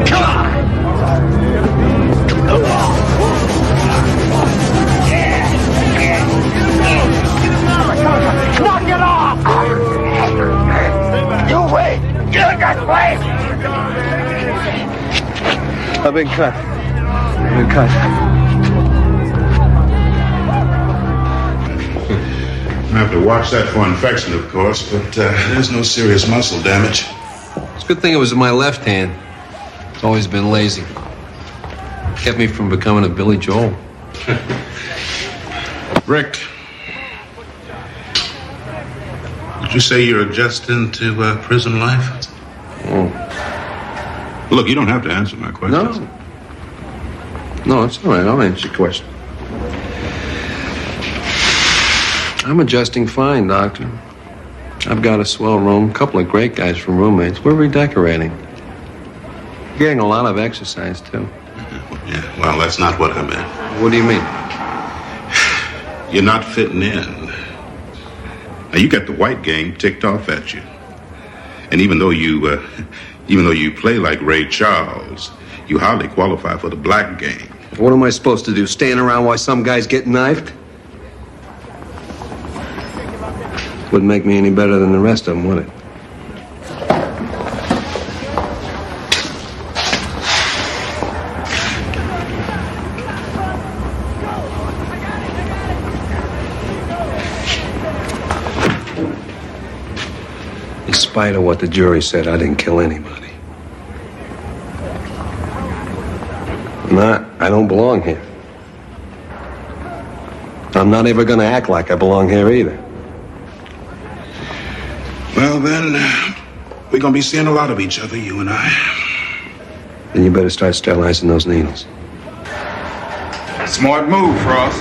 Come on! Knock it off! You wait! You just wait! I've been cut. I have to watch that for infection, of course, but there's no serious muscle damage. It's a good thing it was in my left hand. It's always been lazy. Kept me from becoming a Billy Joel. Rick, did you say you're just into prison life? Oh. Look, you don't have to answer my question. No, it's all right. I'll answer your question. I'm adjusting fine, Doctor. I've got a swell room, a couple of great guys from roommates. We're redecorating. Getting a lot of exercise, too. Yeah, well, that's not what I meant. What do you mean? You're not fitting in. Now, you got the white gang ticked off at you. And even though you play like Ray Charles, you hardly qualify for the black gang. What am I supposed to do, stand around while some guys get knifed? Wouldn't make me any better than the rest of them, would it? In spite of what the jury said, I didn't kill anybody. I don't belong here. I'm not ever going to act like I belong here either. Well, then, we're going to be seeing a lot of each other, you and I. Then you better start sterilizing those needles. Smart move, Frost.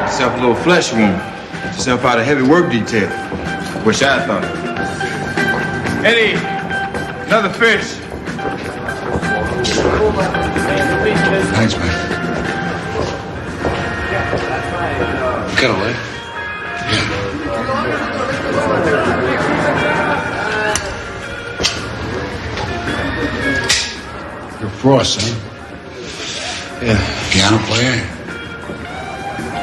Yourself a little flesh wound. Get yourself out of heavy work detail. Wish I thought. Eddie, another fish. Thanks, man. Cut away. You're Frost, huh? Yeah. Piano player?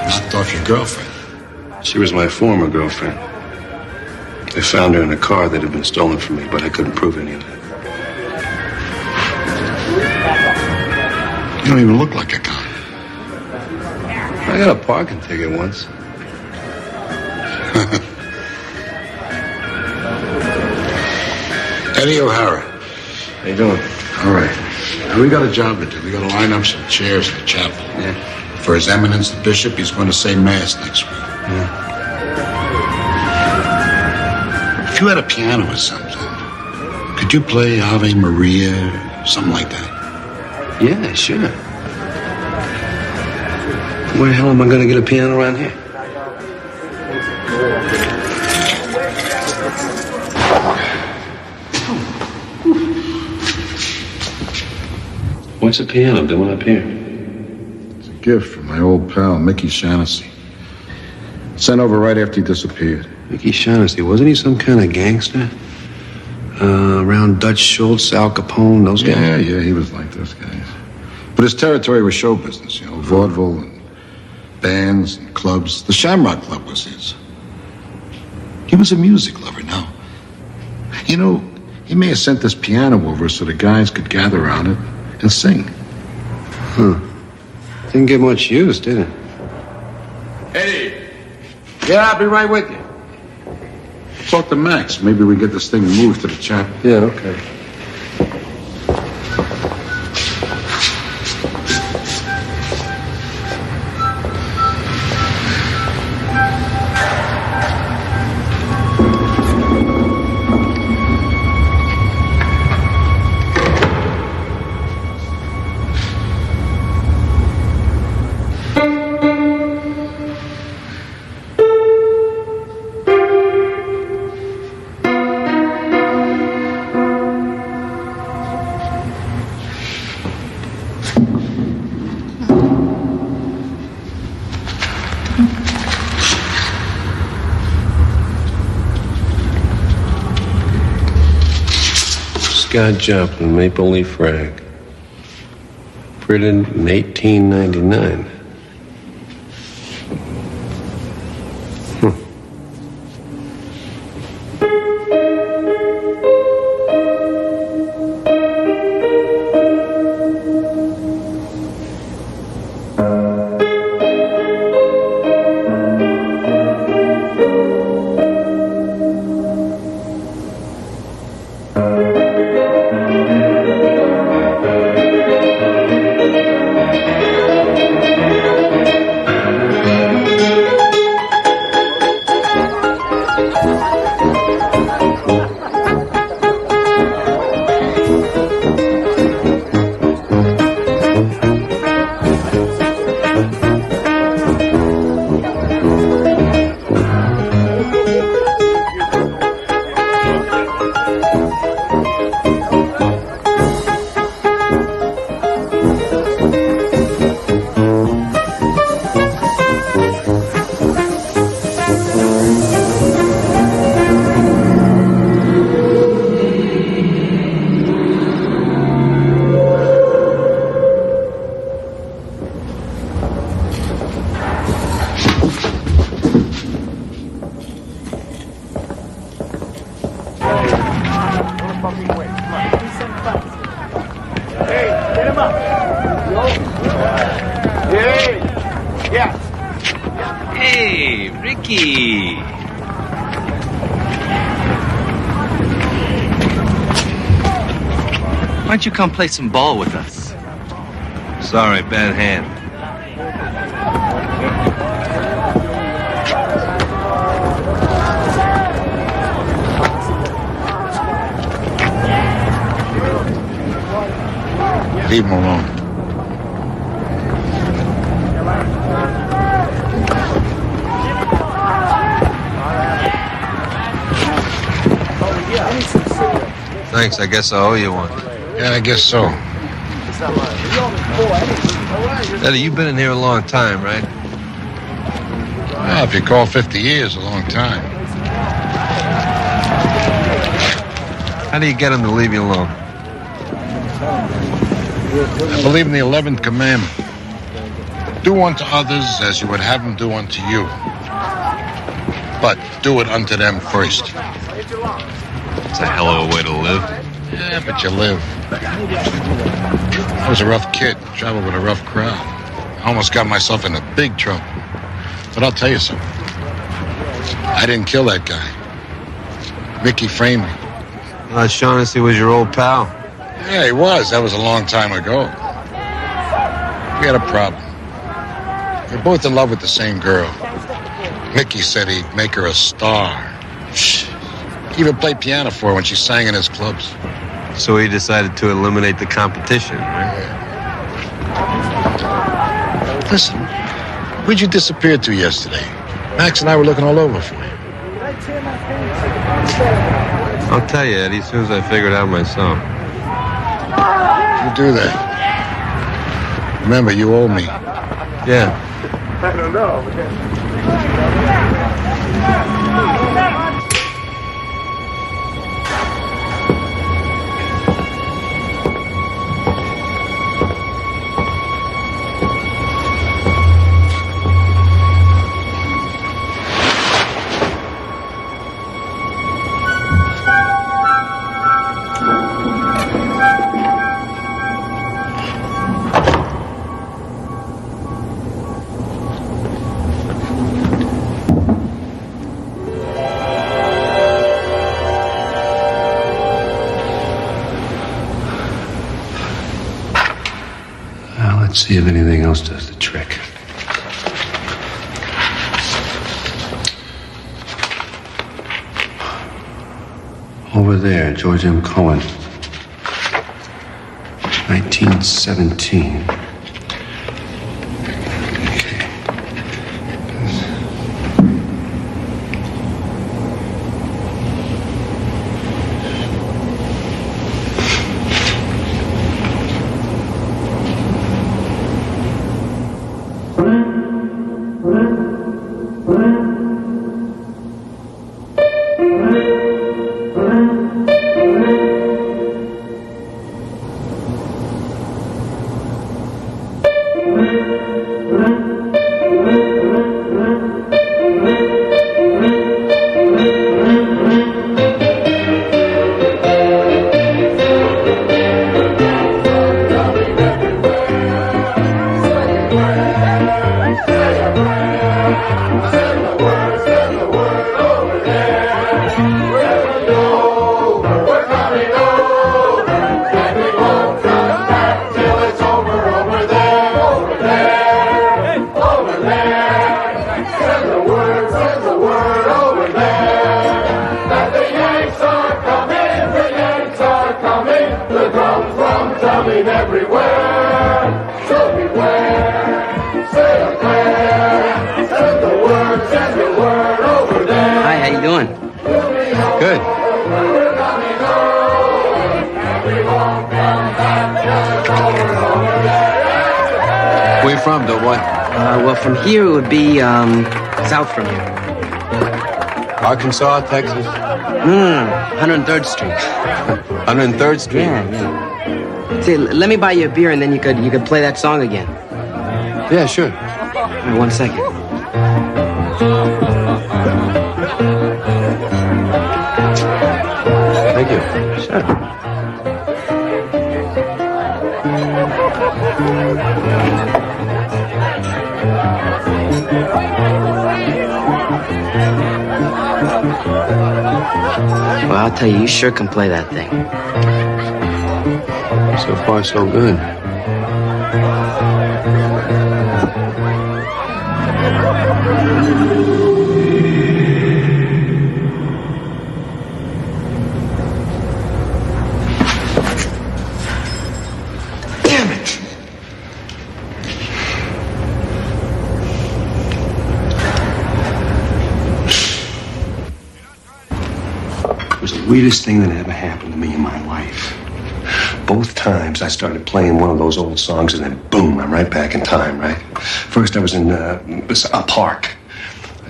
Knocked off your girlfriend. She was my former girlfriend. They found her in a car that had been stolen from me, but I couldn't prove any of that. You don't even look like a con. I got a parking ticket once. Eddie O'Hara. How you doing? All right. Now, we got a job to do. We got to line up some chairs in the chapel. Yeah. For His Eminence the Bishop, he's going to say Mass next week. Yeah. If you had a piano or something, could you play Ave Maria, something like that? Yeah, sure. Where the hell am I going to get a piano around here? What's a piano doing up here? It's a gift from my old pal, Mickey Shaughnessy. Sent over right after he disappeared. Mickey Shaughnessy, wasn't he some kind of gangster? Around Dutch Schultz, Al Capone, those guys? Yeah, he was like those guys. But his territory was show business, vaudeville and bands and clubs. The Shamrock Club was his. He was a music lover, now. You know, he may have sent this piano over so the guys could gather around it and sing. Huh. Didn't get much use, did it? Eddie! Yeah, I'll be right with you. Talk to Max. Maybe we get this thing moved to the chapel. Yeah, okay. Scott Joplin, Maple Leaf Rag. Printed in 1899. Hey, Ricky. Why don't you come play some ball with us? Sorry, bad hand. Leave him alone. Thanks, I guess I owe you one. Yeah, I guess so. Eddie, you've been in here a long time, right? Well, if you call 50 years a long time. How do you get him to leave you alone? I believe in the 11th commandment. Do unto others as you would have them do unto you. But do it unto them first. It's a hell of a way to live. Yeah, but you live. I was a rough kid, traveled with a rough crowd. I almost got myself into big trouble. But I'll tell you something. I didn't kill that guy. Mickey framed me. Shaughnessy was your old pal. Yeah, he was. That was a long time ago. We had a problem. We were both in love with the same girl. Mickey said he'd make her a star. He even played piano for her when she sang in his clubs. So he decided to eliminate the competition, right? Listen, where'd you disappear to yesterday? Max and I were looking all over for you. I'll tell you, Eddie, as soon as I figure it out myself. You do that. Remember, you owe me. Yeah. I don't know. Let's see if anything else does the trick. Over there, George M. Cohen. 1917. From here, it would be, south from here. Arkansas, Texas? No, 103rd Street. 103rd Street? Yeah. See, let me buy you a beer, and then you could play that song again. Yeah, sure. Right, 1 second. Thank you. Sure. Well, I'll tell you, you sure can play that thing. So far, so good. Damn it! It was the weirdest thing that ever happened to me in my life. Both times I started playing one of those old songs and then boom, I'm right back in time, right? First I was in a park.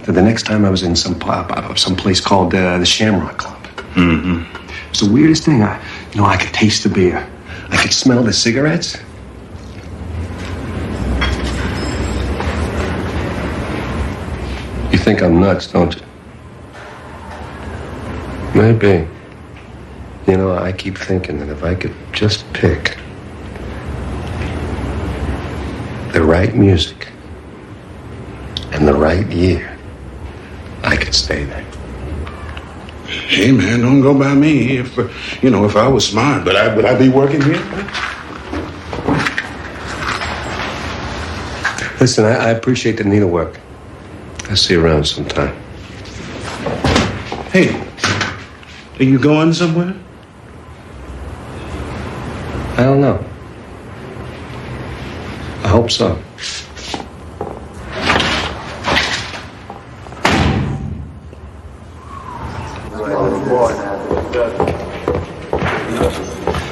The next time I was in some place called the Shamrock Club. Mm-hmm. It was the weirdest thing. I could taste the beer. I could smell the cigarettes. You think I'm nuts, don't you? Maybe. I keep thinking that if I could just pick the right music and the right year, I could stay there. Hey, man, don't go by me. If I was smart, would I be working here? Listen, I appreciate the needlework. I'll see you around sometime. Hey, are you going somewhere? I don't know. I hope so.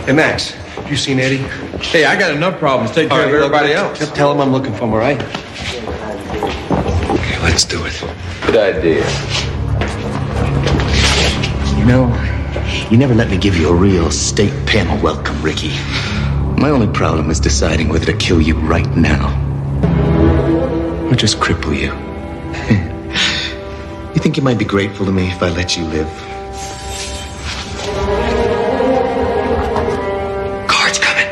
Hey, Max, have you seen Eddie? Hey, I got enough problems. Take care of everybody else. Just tell him I'm looking for him, all right? Okay, let's do it. Good idea. You never let me give you a real state panel welcome, Ricky. My only problem is deciding whether to kill you right now or just cripple you. You think you might be grateful to me if I let you live? Car's coming.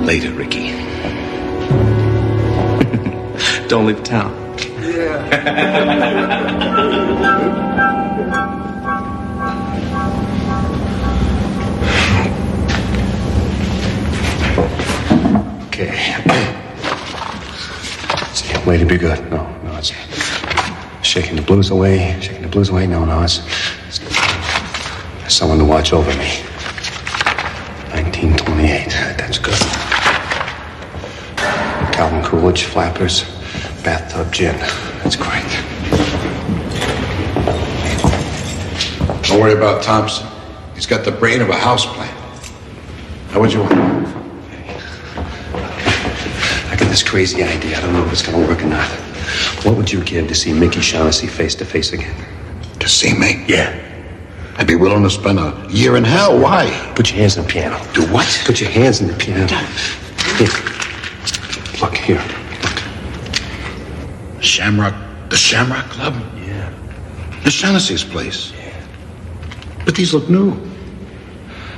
Later, Ricky. Don't leave town. Okay. See, lady, be good. No, it's shaking the blues away. Shaking the blues away. No, it's someone to watch over me. 1928. That's good. Calvin Coolidge, Flappers, bathtub gin. That's great. Don't worry about Thompson. He's got the brain of a houseplant. How would you want? I got this crazy idea. I don't know if it's gonna work or not. What would you give to see Mickey Shaughnessy face to face again? To see me? Yeah. I'd be willing to spend a year in hell. Why? Put your hands on the piano. Do what? Put your hands in the piano. Here. Look, here. The Shamrock Club? Yeah. The Shaughnessy's place. Yeah. But these look new.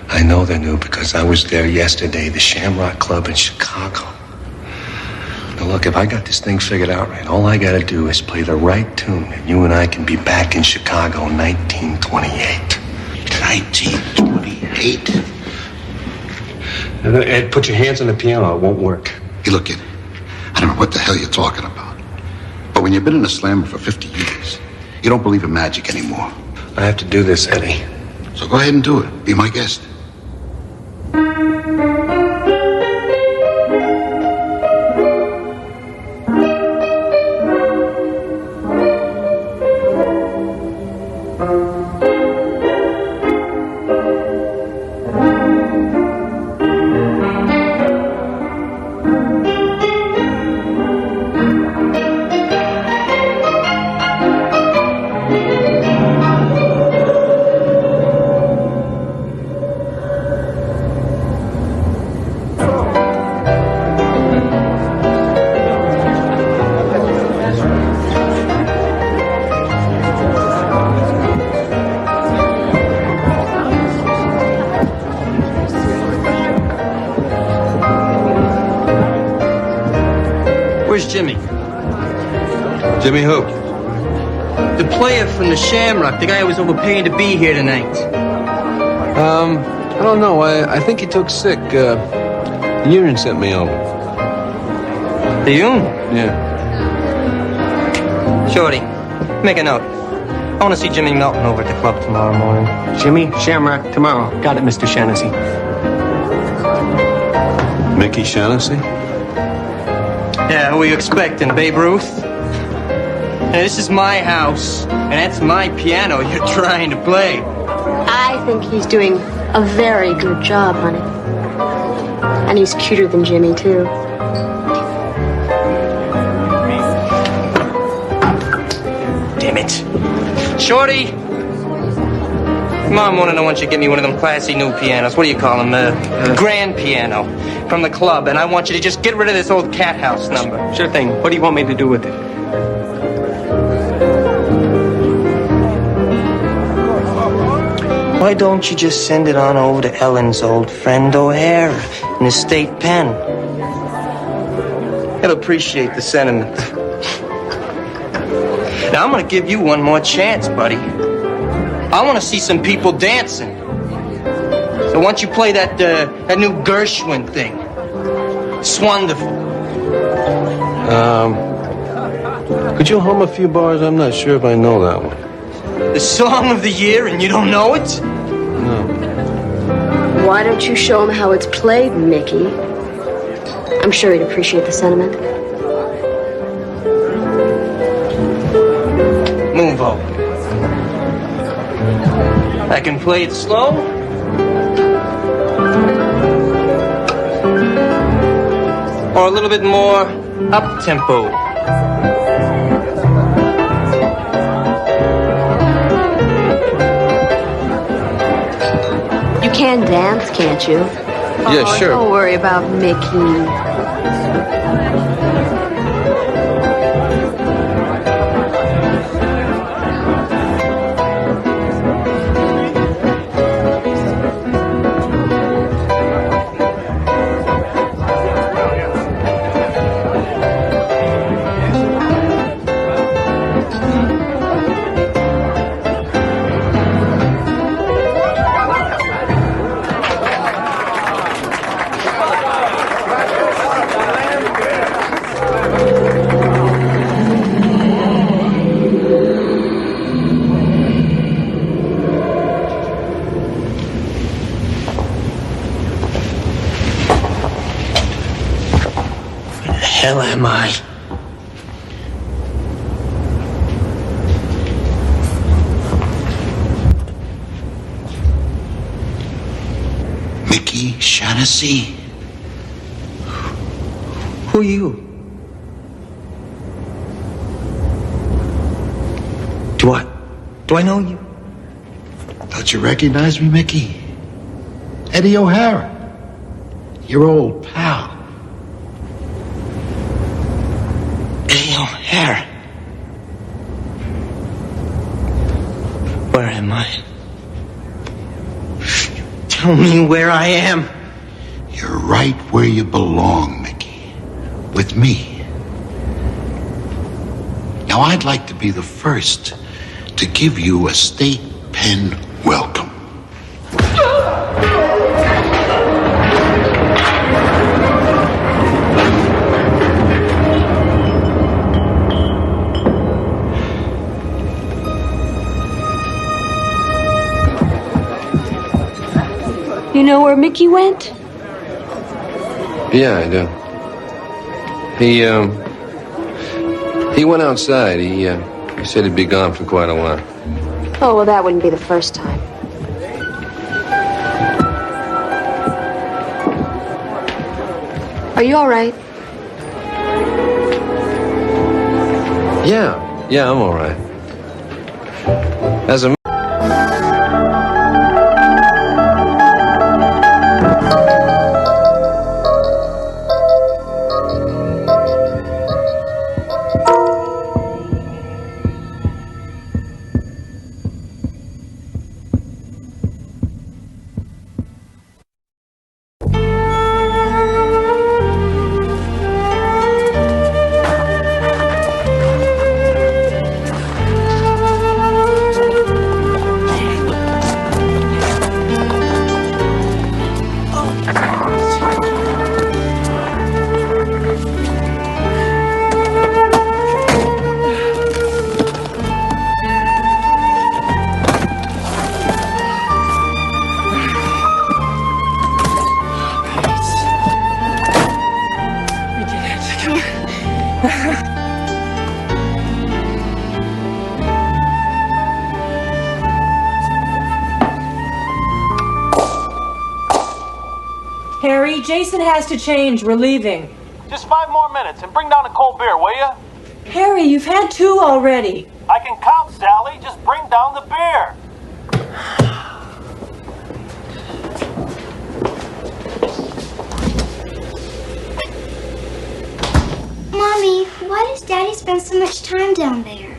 I know they're new because I was there yesterday, the Shamrock Club in Chicago. Now look, if I got this thing figured out right, all I gotta do is play the right tune and you and I can be back in Chicago in 1928. 1928? And put your hands on the piano, it won't work. Hey, look, kid, I don't know what the hell you're talking about. But when you've been in a slammer for 50 years, you don't believe in magic anymore. I have to do this, Eddie. So go ahead and do it. Be my guest. Where's Jimmy? Jimmy who? The player from the Shamrock, the guy who was overpaying to be here tonight. I don't know. I think he took sick. The union sent me over. The union? Yeah. Shorty, make a note. I want to see Jimmy Melton over at the club tomorrow morning. Jimmy Shamrock tomorrow. Got it, Mr. Shaughnessy. Mickey Shaughnessy? Yeah, who are you expecting, Babe Ruth? Hey, this is my house, and that's my piano you're trying to play. I think he's doing a very good job, honey. And he's cuter than Jimmy, too. Damn it. Shorty! Tomorrow morning I want you to get me one of them classy new pianos. What do you call them? Grand piano. From the club. And I want you to just get rid of this old cat house number. Sure thing. What do you want me to do with it? Why don't you just send it on over to Ellen's old friend O'Hara in the state pen? He'll appreciate the sentiment. Now, I'm gonna give you one more chance, buddy. I want to see some people dancing. So why don't you play that new Gershwin thing? It's wonderful. Could you hum a few bars? I'm not sure if I know that one. The song of the year and you don't know it? No. Why don't you show him how it's played, Mickey? I'm sure he'd appreciate the sentiment. Move over. I can play it slow. Or a little bit more up-tempo. You can dance, can't you? Yeah, sure. Don't worry about Mickey. Hell am I? Mickey Shaughnessy? Who are you? Do I know you? Don't you recognize me, Mickey? Eddie O'Hara. Your old pal. Eddie O'Hara. Where am I? Tell me where I am. You're right where you belong, Mickey. With me. Now, I'd like to be the first to give you a state pen welcome. You know where Mickey went? Yeah, I do. He went outside. He said he'd be gone for quite a while. Oh, well, that wouldn't be the first time. Are you all right? Yeah, I'm all right. As a Harry, Jason has to change. We're leaving. Just 5 more minutes and bring down a cold beer, will you? Harry, you've had 2 already. I can count, Sally. Just bring down the beer. Mommy, why does Daddy spend so much time down there?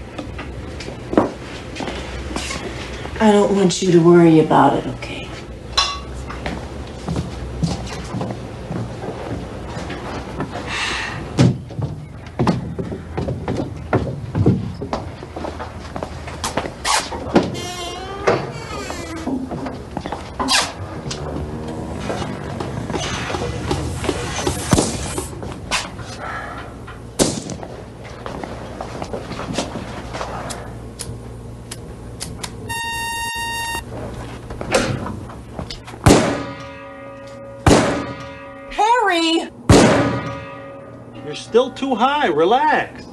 I don't want you to worry about it, okay? You're still too high. Relax.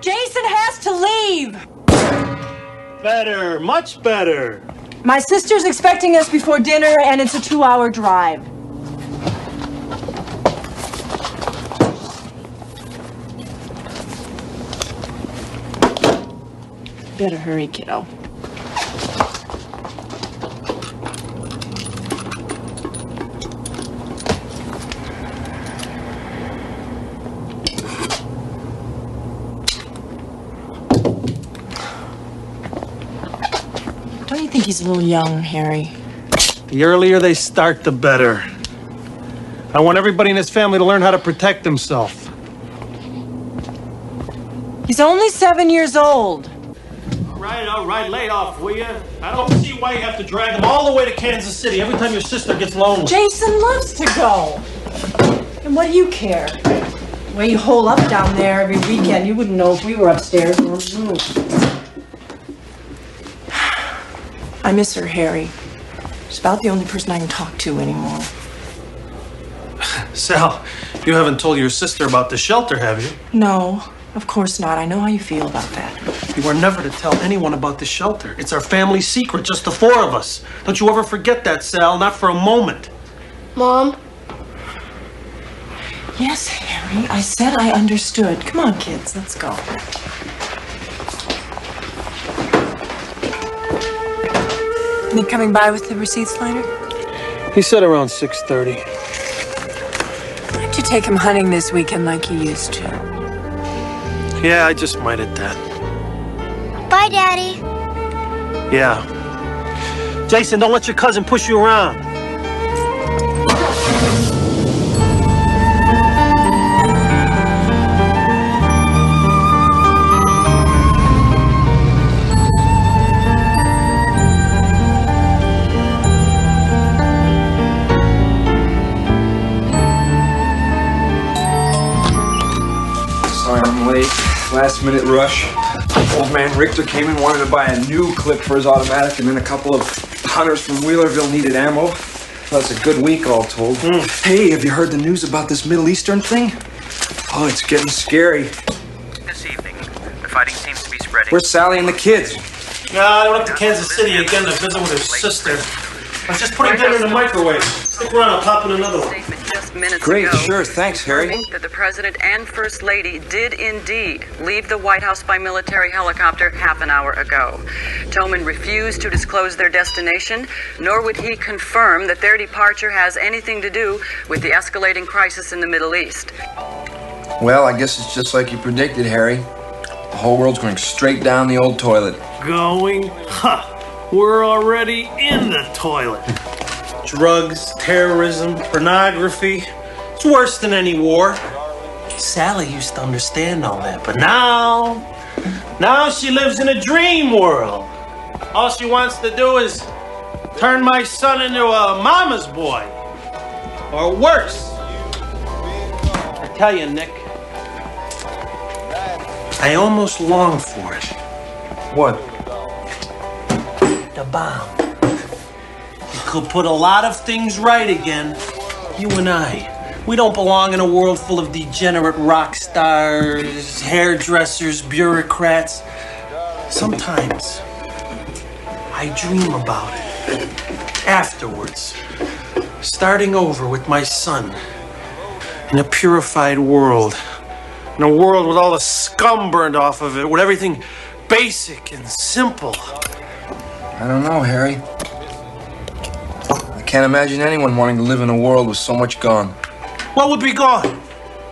Jason has to leave. Better. Much better. My sister's expecting us before dinner, and it's a 2-hour drive. Better hurry, kiddo. Don't you think he's a little young, Harry? The earlier they start, the better. I want everybody in his family to learn how to protect himself. He's only 7 years old. All right, lay off, will you? I don't see why you have to drag him all the way to Kansas City every time your sister gets lonely. Jason loves to go. And what do you care? The way you hole up down there every weekend, you wouldn't know if we were upstairs or on the roof. I miss her, Harry. She's about the only person I can talk to anymore. Sal, you haven't told your sister about the shelter, have you? No, of course not. I know how you feel about that. You are never to tell anyone about the shelter. It's our family secret, just the 4 of us. Don't you ever forget that, Sal, not for a moment. Mom? Yes, Harry, I said I understood. Come on, kids, let's go. You coming by with the receipts later? He said around 6:30. Why don't you take him hunting this weekend like you used to? Yeah, I just might at that. Bye, Daddy. Yeah. Jason, don't let your cousin push you around. Sorry I'm late. Last minute rush. Old man Richter came in, wanted to buy a new clip for his automatic, and then a couple of hunters from Wheelerville needed ammo. Well, that's a good week all told. Hey, have you heard the news about this Middle Eastern thing? Oh, it's getting scary. This evening, the fighting seems to be spreading. Where's Sally and the kids? I went up to Kansas City again to visit with her sister. I was just putting dinner in the microwave. Stick around, I'll pop in another one. Just minutes Great, ago, sure, thanks, Harry. that the President and First Lady did indeed leave the White House by military helicopter half an hour ago. Tillman refused to disclose their destination, nor would he confirm that their departure has anything to do with the escalating crisis in the Middle East. Well, I guess it's just like you predicted, Harry. The whole world's going straight down the old toilet. Going? Ha! We're already in the toilet. Drugs, terrorism, pornography. It's worse than any war. Sally used to understand all that, but now she lives in a dream world. All she wants to do is turn my son into a mama's boy. Or worse. I tell you, Nick, I almost long for it. What? The bomb. It could put a lot of things right again. You and I, We don't belong in a world full of degenerate rock stars, hairdressers, bureaucrats. Sometimes I dream about it. Afterwards, starting over with my son in a purified world. In a world with all the scum burned off of it, with everything basic and simple. I don't know, Harry. I can't imagine anyone wanting to live in a world with so much gone. What would be gone?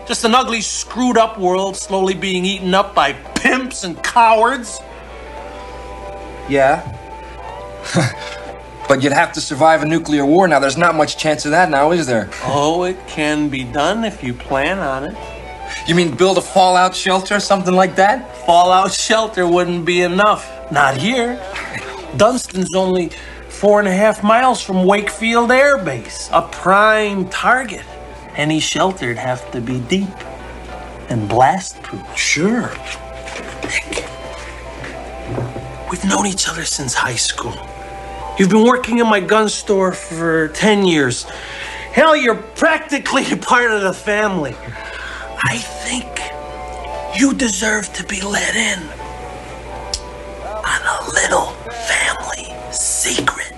Just an ugly, screwed up world slowly being eaten up by pimps and cowards? Yeah. But you'd have to survive a nuclear war now. There's not much chance of that now, is there? Oh, it can be done if you plan on it. You mean build a fallout shelter, something like that? Fallout shelter wouldn't be enough. Not here. Dunstan's only 4.5 miles from Wakefield Air Base, a prime target. Any shelter'd have to be deep and blast-proof. Sure. Nick, we've known each other since high school. You've been working in my gun store for 10 years. Hell, you're practically part of the family. I think you deserve to be let in on a little family secret.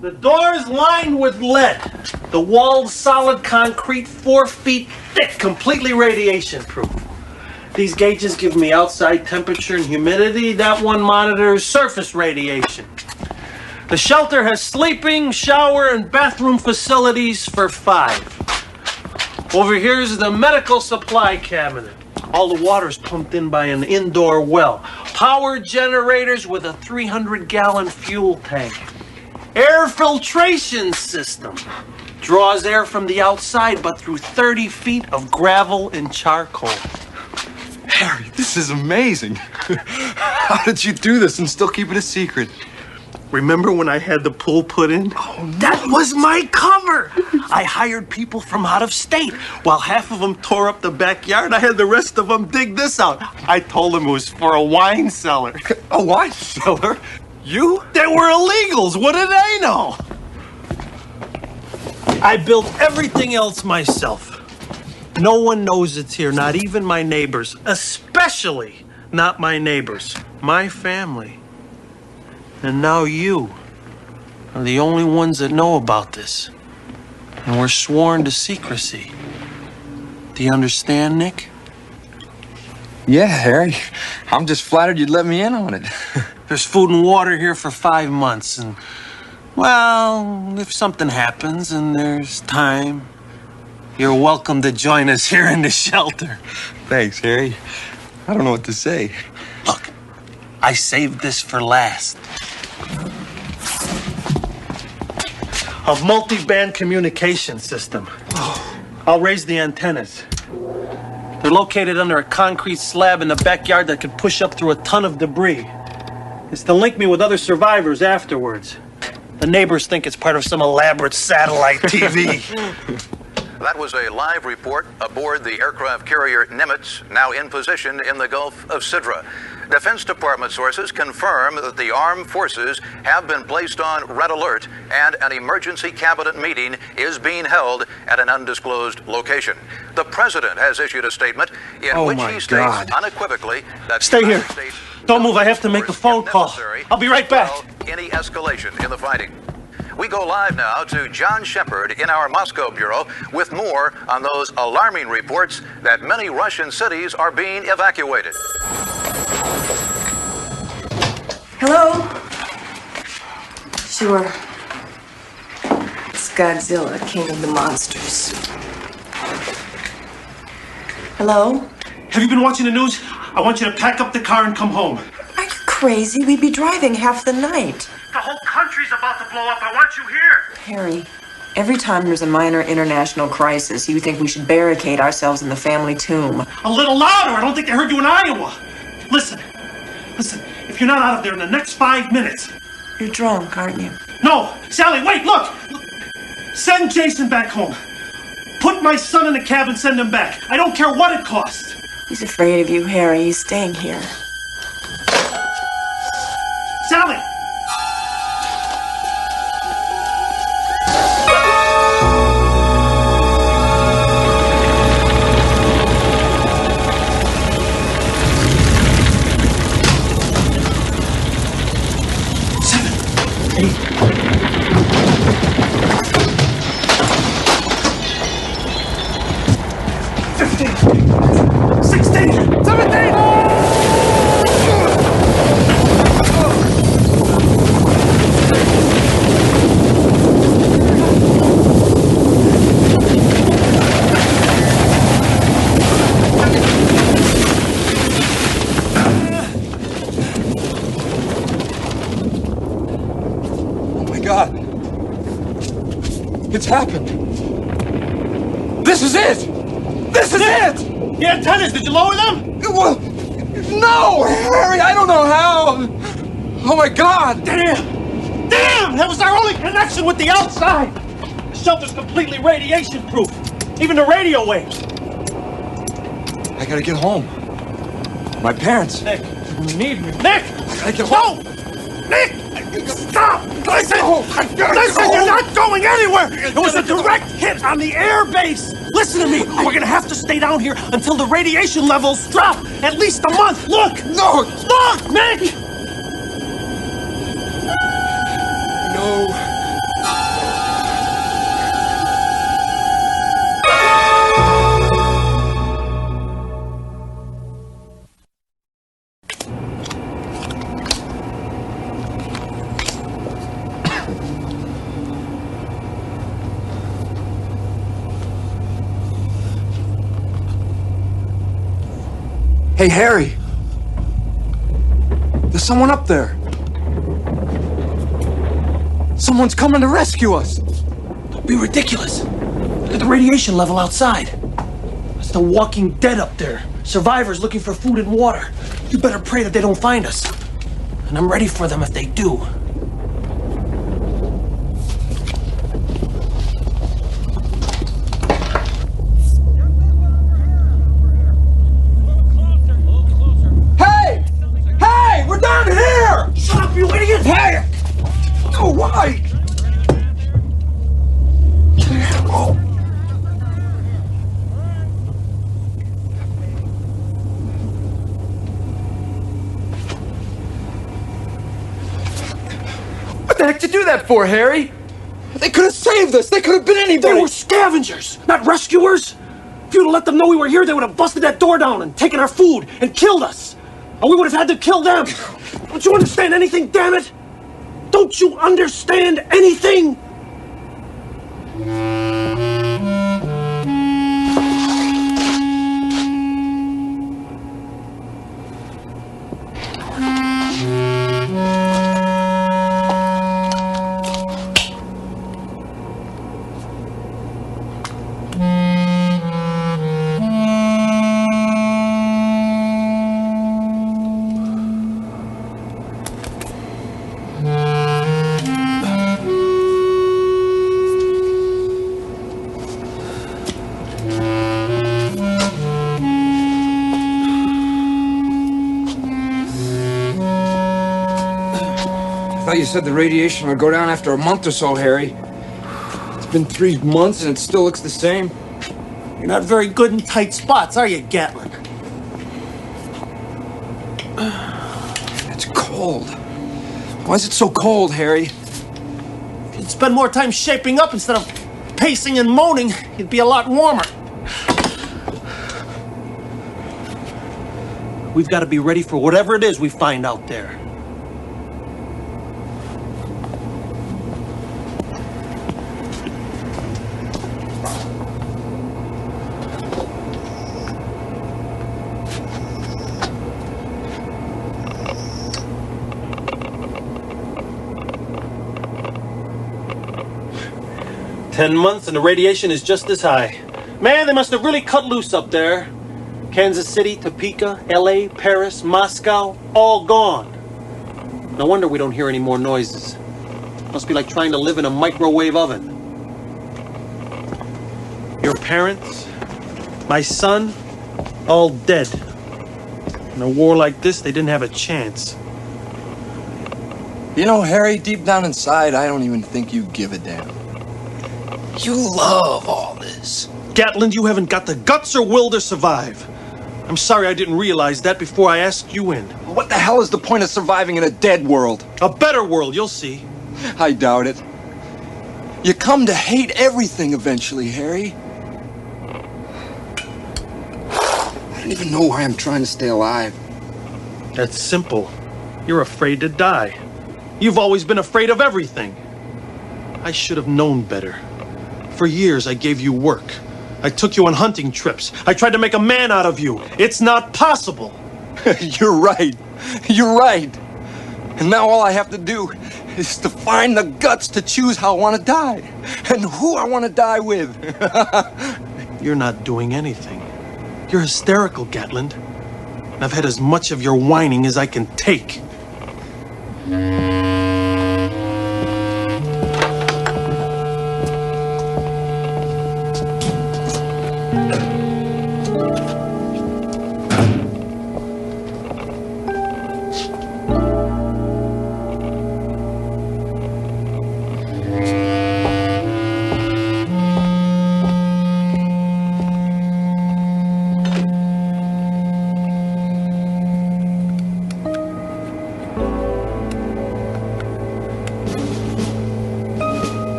The door's lined with lead. The wall's solid concrete, 4 feet thick, completely radiation-proof. These gauges give me outside temperature and humidity. That one monitors surface radiation. The shelter has sleeping, shower, and bathroom facilities for 5. Over here is the medical supply cabinet. All the water's pumped in by an indoor well. Power generators with a 300-gallon fuel tank. Air filtration system. Draws air from the outside, but through 30 feet of gravel and charcoal. Harry, this is amazing. How did you do this and still keep it a secret? Remember when I had the pool put in? Oh, no. That was my cover! I hired people from out of state. While half of them tore up the backyard, I had the rest of them dig this out. I told them it was for a wine cellar. A wine cellar? You? They were illegals. What did they know? I built everything else myself. No one knows it's here, not even my neighbors. Especially not my neighbors. My family. And now you are the only ones that know about this. And we're sworn to secrecy. Do you understand, Nick? Yeah, Harry. I'm just flattered you'd let me in on it. There's food and water here for 5 months, and, well, if something happens and there's time, you're welcome to join us here in the shelter. Thanks, Harry. I don't know what to say. Look, I saved this for last. A multi-band communication system. I'll raise the antennas. They're located under a concrete slab in the backyard that could push up through a ton of debris. It's to link me with other survivors afterwards. The neighbors think it's part of some elaborate satellite TV. That was a live report aboard the aircraft carrier Nimitz, now in position in the Gulf of Sidra. Defense Department sources confirm that the armed forces have been placed on red alert and an emergency cabinet meeting is being held at an undisclosed location. The president has issued a statement in which he states unequivocally that Stay here. Don't move. I have to make a phone call. I'll be right back. Any escalation in the fighting. We go live now to John Shepard in our Moscow bureau with more on those alarming reports that many Russian cities are being evacuated. Hello? Sure. It's Godzilla, King of the Monsters. Hello? Have you been watching the news? I want you to pack up the car and come home. Are you crazy? We'd be driving half the night. The whole country's about to blow up. I want you here. Harry, every time there's a minor international crisis, you think we should barricade ourselves in the family tomb. A little louder. I don't think they heard you in Iowa. Listen. If you're not out of there in the next 5 minutes. You're drunk, aren't you? No. Sally, wait, look. Send Jason back home. Put my son in a cab and send him back. I don't care what it costs. He's afraid of you, Harry. He's staying here. Sally! what's happened. This is it! This is it! The antennas, did you lower them? Well, no, Harry, I don't know how. Oh my God! Damn! Damn! That was our only connection with the outside! The shelter's completely radiation-proof. Even the radio waves. I gotta get home. My parents. Nick, you need me. Nick! I gotta get home. No! Nick! Stop! Listen! Listen, you're not going anywhere! It was a direct hit on the air base! Listen to me! We're gonna have to stay down here until the radiation levels drop! At least a month! Look! No! Look, Nick! No. Hey, Harry. There's someone up there. Someone's coming to rescue us. Don't be ridiculous. Look at the radiation level outside. It's the walking dead up there. Survivors looking for food and water. You better pray that they don't find us. And I'm ready for them if they do. We're down here! Shut up, you idiot! Hey! Oh, why? Oh. What the heck did you do that for, Harry? They could have saved us. They could have been anybody. They were scavengers, not rescuers. If you'd have let them know we were here, they would have busted that door down and taken our food and killed us. Or we would have had to kill them. Don't you understand anything, damn it? Don't you understand anything? I thought you said the radiation would go down after a month or so, Harry. It's been 3 months and it still looks the same. You're not very good in tight spots, are you, Gatlin? It's cold. Why is it so cold, Harry? If you'd spend more time shaping up instead of pacing and moaning, you'd be a lot warmer. We've got to be ready for whatever it is we find out there. "10 months and the radiation is just as high. Man, they must have really cut loose up there. Kansas City, Topeka, LA, Paris, Moscow, all gone. No wonder we don't hear any more noises. Must be like trying to live in a microwave oven. Your parents, my son, all dead. In a war like this, they didn't have a chance." You know, Harry, deep down inside, I don't even think you give a damn. You love all this. Gatland, you haven't got the guts or will to survive. I'm sorry I didn't realize that before I asked you in. What the hell is the point of surviving in a dead world? A better world, you'll see. I doubt it. You come to hate everything eventually, Harry. I don't even know why I'm trying to stay alive. That's simple. You're afraid to die. You've always been afraid of everything. I should have known better. For years, I gave you work. I took you on hunting trips. I tried to make a man out of you. It's not possible. You're right. You're right. And now all I have to do is to find the guts to choose how I want to die and who I want to die with. You're not doing anything. You're hysterical, Gatland. And I've had as much of your whining as I can take.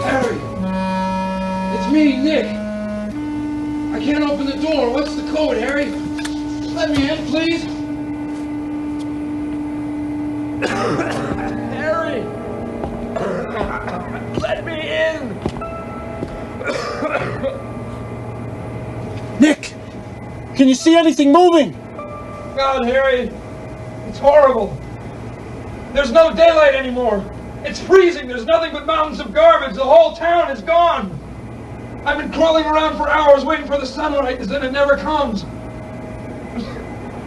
Harry! It's me, Nick. I can't open the door. What's the code, Harry? Let me in, please. Harry! Let me in! Nick! Can you see anything moving? God, Harry, it's horrible. There's no daylight anymore. It's freezing. There's nothing but mountains of garbage. The whole town is gone. I've been crawling around for hours waiting for the sunrise, and it never comes.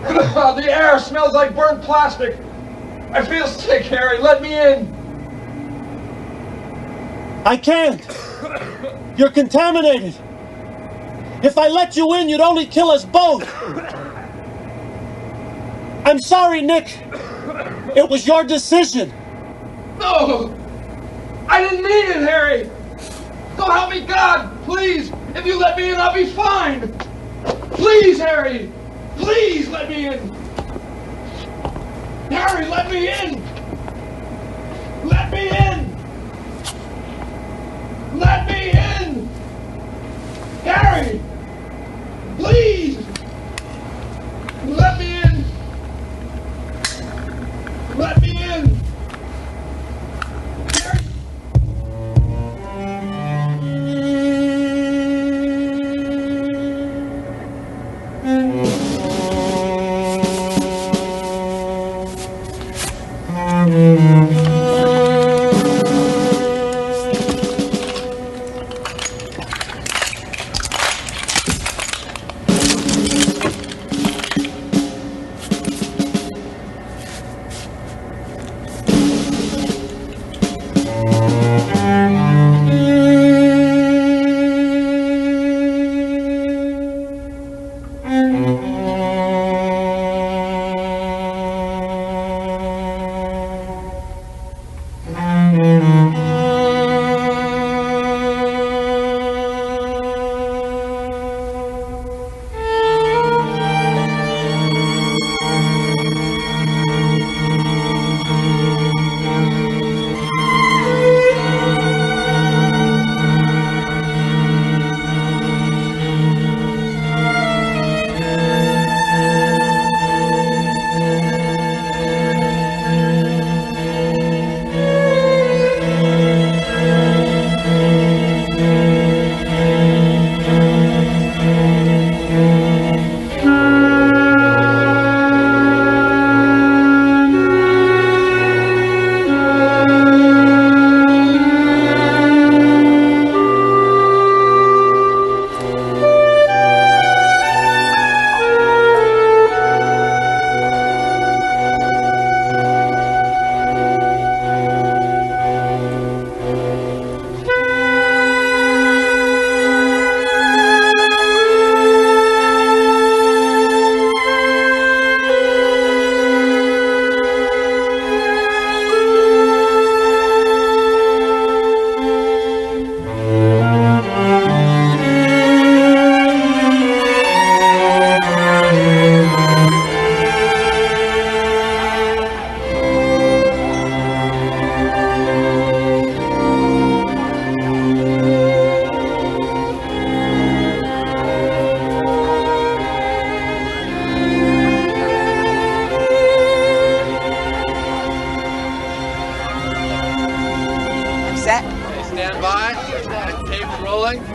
The air smells like burnt plastic. I feel sick, Harry. Let me in. I can't. You're contaminated. If I let you in, you'd only kill us both. I'm sorry, Nick. It was your decision. No! I didn't mean it, Harry! So help me God, please! If you let me in, I'll be fine! Please, Harry! Please let me in! Harry, let me in! Let me in! Let me in! Harry! Please! Let me in! Let me in!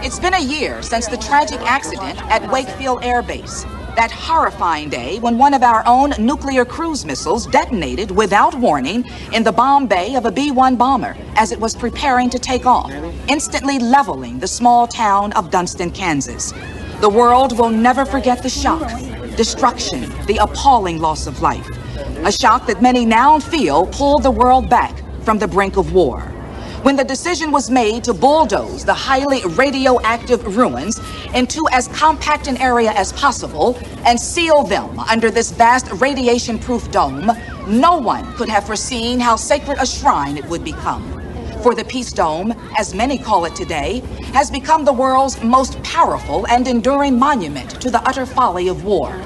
It's been a year since the tragic accident at Wakefield Air Base. That horrifying day when one of our own nuclear cruise missiles detonated without warning in the bomb bay of a B-1 bomber as it was preparing to take off, instantly leveling the small town of Dunston, Kansas. The world will never forget the shock, destruction, the appalling loss of life. A shock that many now feel pulled the world back from the brink of war. When the decision was made to bulldoze the highly radioactive ruins into as compact an area as possible and seal them under this vast radiation-proof dome, no one could have foreseen how sacred a shrine it would become. For the Peace Dome, as many call it today, has become the world's most powerful and enduring monument to the utter folly of war.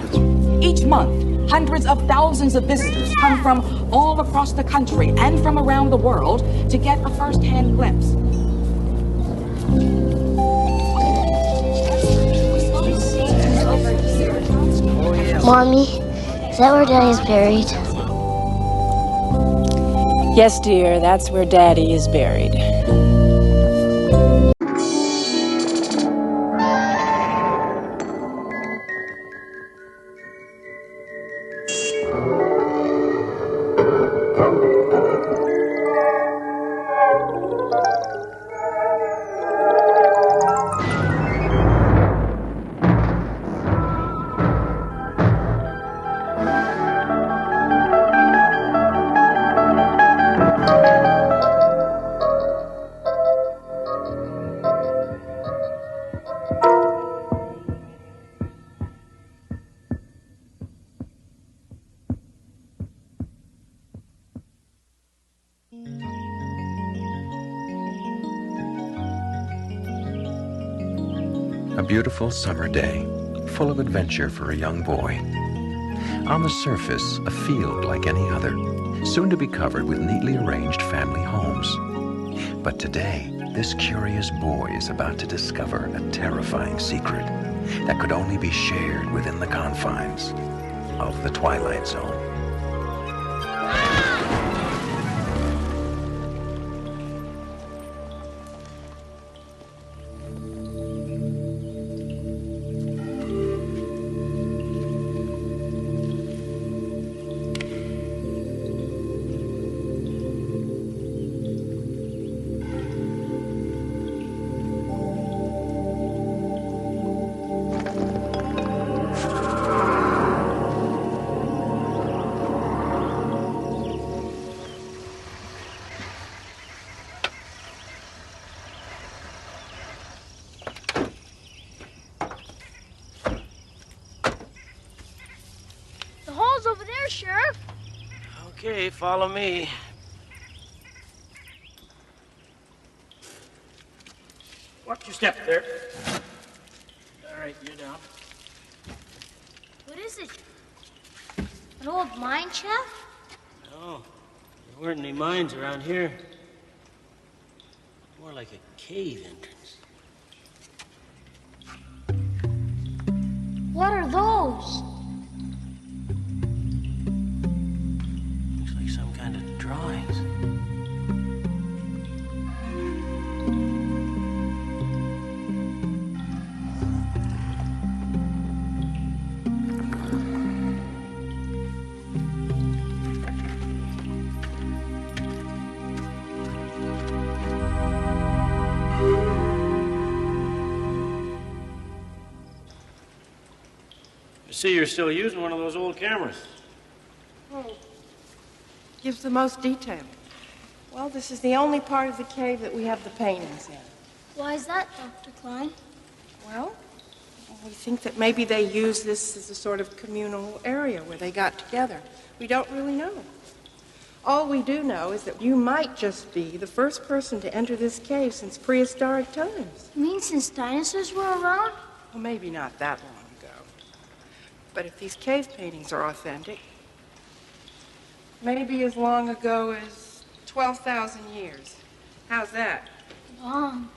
Each month, hundreds of thousands of visitors come from all across the country and from around the world to get a first-hand glimpse. Mommy, is that where Daddy's buried? Yes, dear, that's where Daddy is buried. A beautiful summer day, full of adventure for a young boy. On the surface, a field like any other, soon to be covered with neatly arranged family homes. But today, this curious boy is about to discover a terrifying secret that could only be shared within the confines of the Twilight Zone. The hall's over there, Sheriff. Okay, follow me. Watch your step there. All right, you're down. What is it? An old mine shaft? No, there weren't any mines around here. More like a cave entrance. What are those? Looks like some kind of drawings. I see you're still using one of those old cameras. Oh, gives the most detail. Well, this is the only part of the cave that we have the paintings in. Why is that, Dr. Klein? Well, we think that maybe they used this as a sort of communal area where they got together. We don't really know. All we do know is that you might just be the first person to enter this cave since prehistoric times. You mean since dinosaurs were around? Well, maybe not that long ago. But if these cave paintings are authentic, maybe as long ago as 12,000 years. How's that? Long.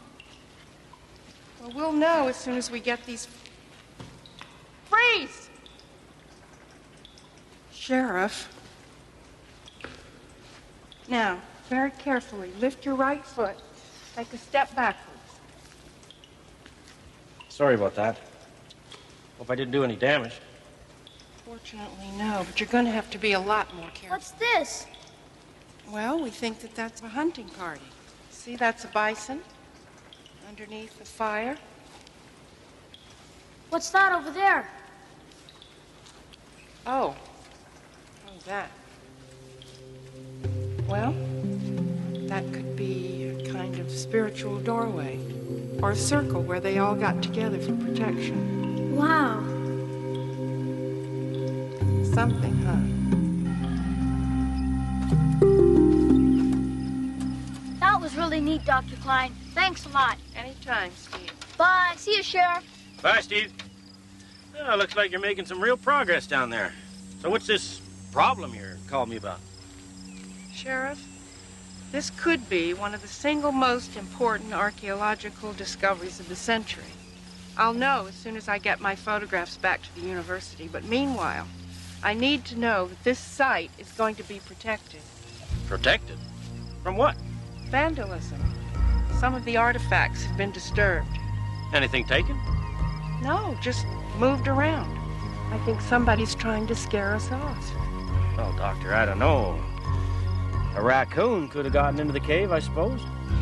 Well, we'll know as soon as we get these... Freeze! Sheriff. Now, very carefully, lift your right foot. Take a step backwards. Sorry about that. Hope I didn't do any damage. Unfortunately, no, but you're going to have to be a lot more careful. What's this? Well, we think that that's a hunting party. See, that's a bison underneath the fire. What's that over there? Oh, that. Well, that could be a kind of spiritual doorway or a circle where they all got together for protection. Wow. Something, huh? That was really neat, Dr. Klein. Thanks a lot. Anytime, Steve. Bye. See you, Sheriff. Bye, Steve. Well, looks like you're making some real progress down there. So what's this problem you're calling me about? Sheriff, this could be one of the single most important archaeological discoveries of the century. I'll know as soon as I get my photographs back to the university, but meanwhile, I need to know that this site is going to be protected. Protected? From what? Vandalism. Some of the artifacts have been disturbed. Anything taken? No, just moved around. I think somebody's trying to scare us off. Well, Doctor, I don't know. A raccoon could have gotten into the cave, I suppose.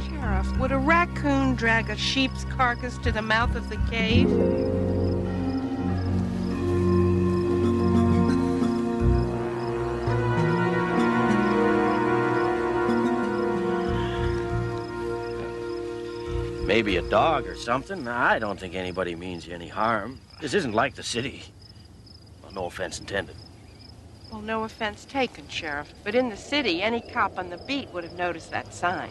Sheriff, would a raccoon drag a sheep's carcass to the mouth of the cave? Maybe a dog or something. I don't think anybody means you any harm. This isn't like the city. Well, no offense intended. Well, no offense taken, Sheriff, but in the city, any cop on the beat would have noticed that sign.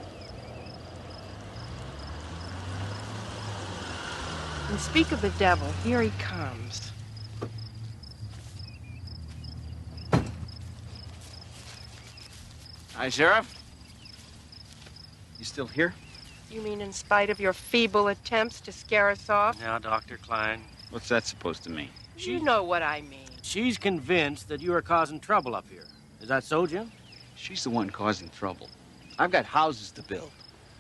And speak of the devil, here he comes. Hi, Sheriff. You still here? You mean in spite of your feeble attempts to scare us off? Now, Dr. Klein. What's that supposed to mean? You know what I mean. She's convinced that you are causing trouble up here. Is that so, Jim? She's the one causing trouble. I've got houses to build.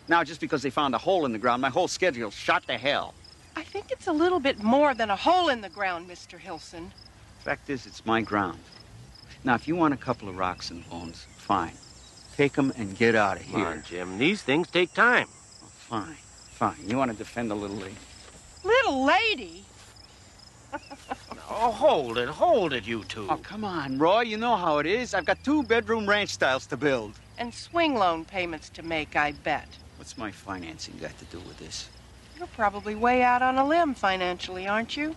Now, just because they found a hole in the ground, my whole schedule's shot to hell. I think it's a little bit more than a hole in the ground, Mr. Hilson. Fact is, it's my ground. Now, if you want a couple of rocks and bones, fine. Take them and get out of here. Come on, Jim. These things take time. Fine, fine. You want to defend the little lady? Little lady? Oh, hold it, you two. Oh, come on, Roy. You know how it is. I've got 2-bedroom ranch styles to build. And swing loan payments to make, I bet. What's my financing got to do with this? You're probably way out on a limb financially, aren't you?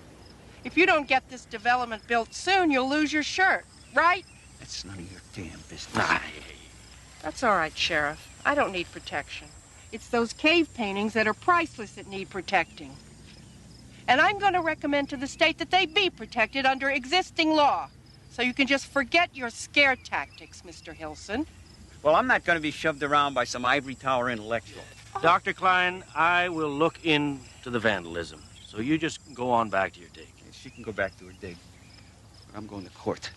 If you don't get this development built soon, you'll lose your shirt, right? That's none of your damn business. That's all right, Sheriff. I don't need protection. It's those cave paintings that are priceless that need protecting. And I'm going to recommend to the state that they be protected under existing law. So you can just forget your scare tactics, Mr. Hilson. Well, I'm not going to be shoved around by some ivory tower intellectual. Dr. Klein, I will look into the vandalism. So you just go on back to your dig. She can go back to her dig. But I'm going to court.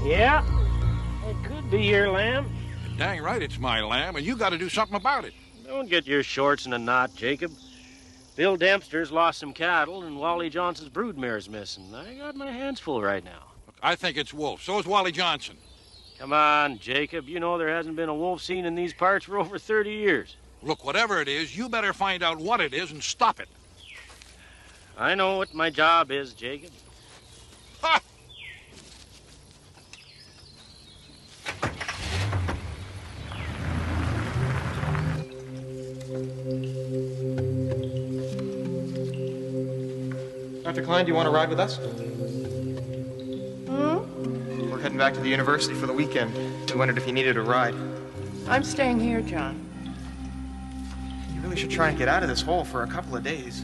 Yeah, it could be your lamb. Dang right it's my lamb, and you got to do something about it. Don't get your shorts in a knot, Jacob. Bill Dempster's lost some cattle, and Wally Johnson's broodmare's missing. I got my hands full right now. I think it's Wolf. So is Wally Johnson. Come on, Jacob. You know there hasn't been a wolf seen in these parts for over 30 years. Look, whatever it is, you better find out what it is and stop it. I know what my job is, Jacob. Ha! Dr. Klein, do you want to ride with us? We're heading back to the university for the weekend. We wondered if you needed a ride. I'm staying here, John. You really should try and get out of this hole for a couple of days.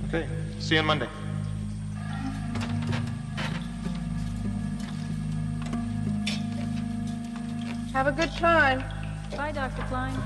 Okay, see you on Monday. Have a good time. Bye, Dr. Klein.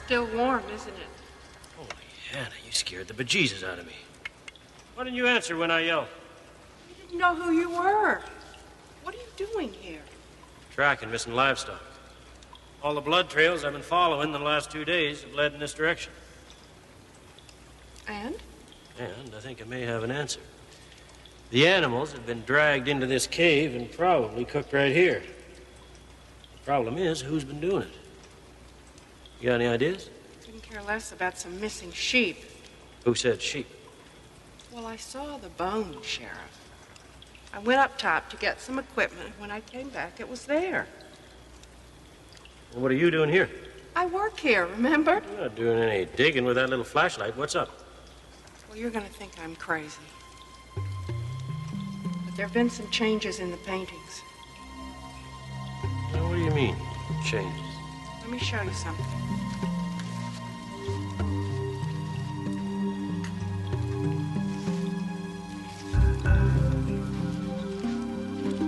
still warm, isn't it? Holy Hannah, you scared the bejesus out of me. Why didn't you answer when I yelled? I didn't know who you were. What are you doing here? Tracking missing livestock. All the blood trails I've been following the last 2 days have led in this direction. And? And I think I may have an answer. The animals have been dragged into this cave and probably cooked right here. The problem is, who's been doing it? You got any ideas? Couldn't care less about some missing sheep. Who said sheep? Well, I saw the bone, Sheriff. I went up top to get some equipment. When I came back, it was there. Well, what are you doing here? I work here, remember? You're not doing any digging with that little flashlight. What's up? Well, you're going to think I'm crazy. But there have been some changes in the paintings. Now, what do you mean, changes? Let me show you something.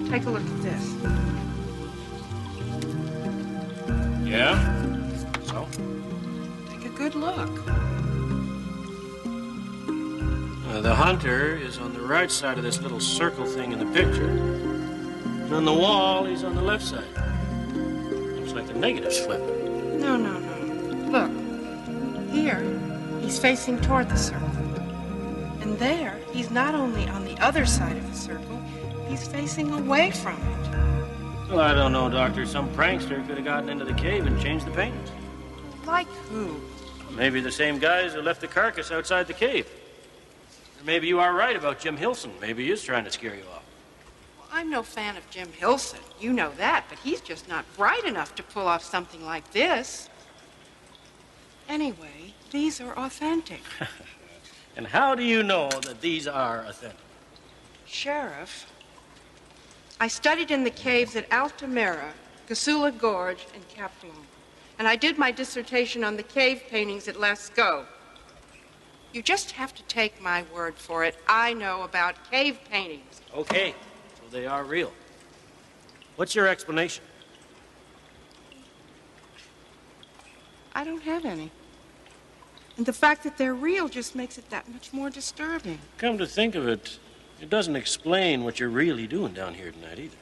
Take a look at this. Yeah? So? Take a good look. The hunter is on the right side of this little circle thing in the picture. And on the wall, he's on the left side. Looks like the negative's flipped. No. Look. Here, he's facing toward the circle. And there, he's not only on the other side of the circle, he's facing away from it. Well, I don't know, Doctor. Some prankster could have gotten into the cave and changed the paintings. Like who? Maybe the same guys who left the carcass outside the cave. Or maybe you are right about Jim Hilson. Maybe he is trying to scare you off. Well, I'm no fan of Jim Hilson. You know that, but he's just not bright enough to pull off something like this. Anyway, these are authentic. And how do you know that these are authentic? Sheriff, I studied in the caves at Altamira, Casula Gorge, and Caplon. And I did my dissertation on the cave paintings at Lascaux. You just have to take my word for it. I know about cave paintings. Okay, so they are real. What's your explanation? I don't have any. And the fact that they're real just makes it that much more disturbing. Come to think of it, it doesn't explain what you're really doing down here tonight either.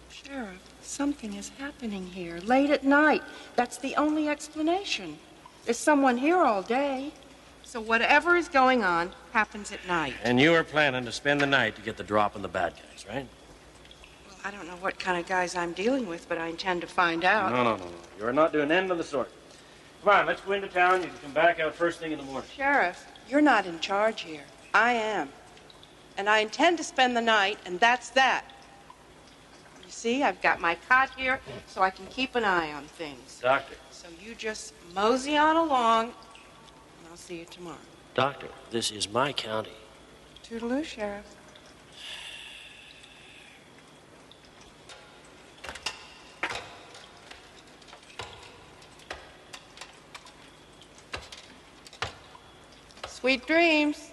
Sheriff, something is happening here late at night. That's the only explanation. There's someone here all day. So whatever is going on happens at night. And you were planning to spend the night to get the drop on the bad guys, right? Well, I don't know what kind of guys I'm dealing with, but I intend to find out. No. You're not doing anything of the sort. Come on, let's go into town. You can come back out first thing in the morning. Sheriff, you're not in charge here. I am. And I intend to spend the night, and that's that. You see, I've got my cot here so I can keep an eye on things. Doctor. So you just mosey on along, and I'll see you tomorrow. Doctor, this is my county. Toodaloo, Sheriff. Sweet dreams.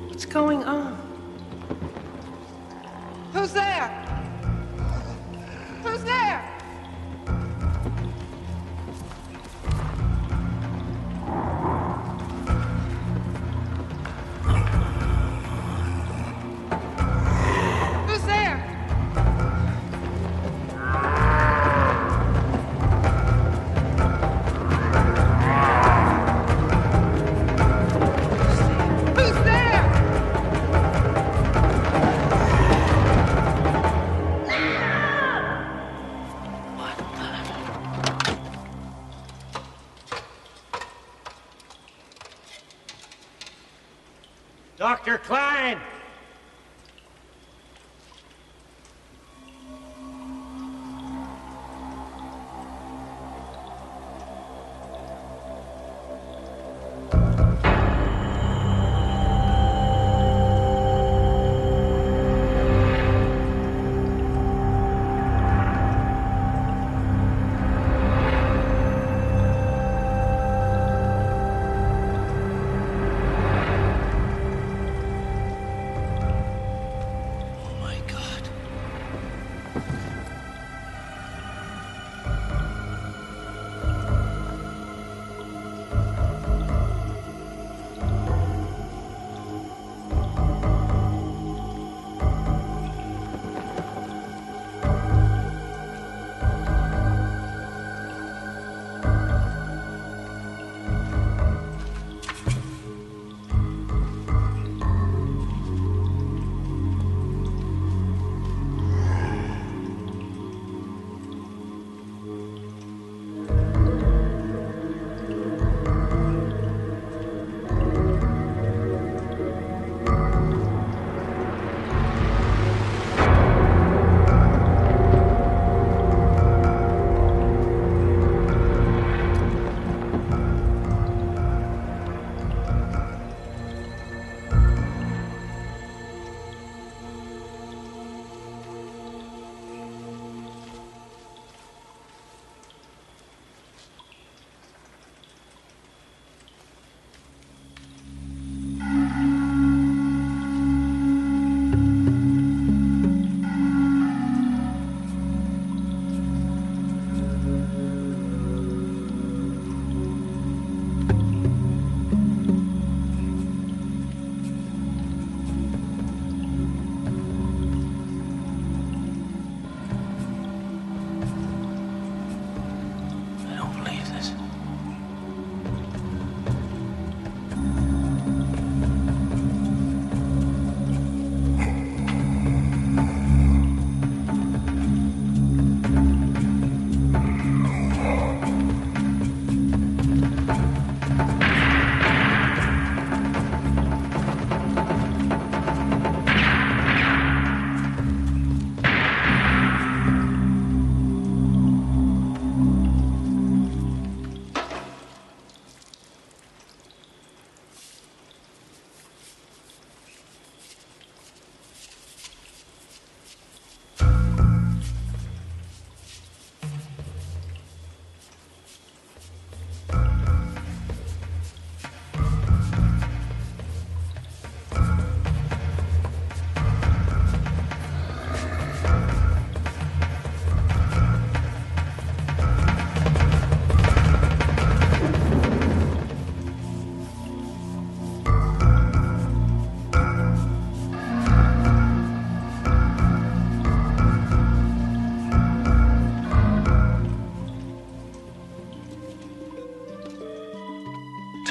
What's going on? Who's there? Who's there? Who's there? Who's there? Dr. Klein!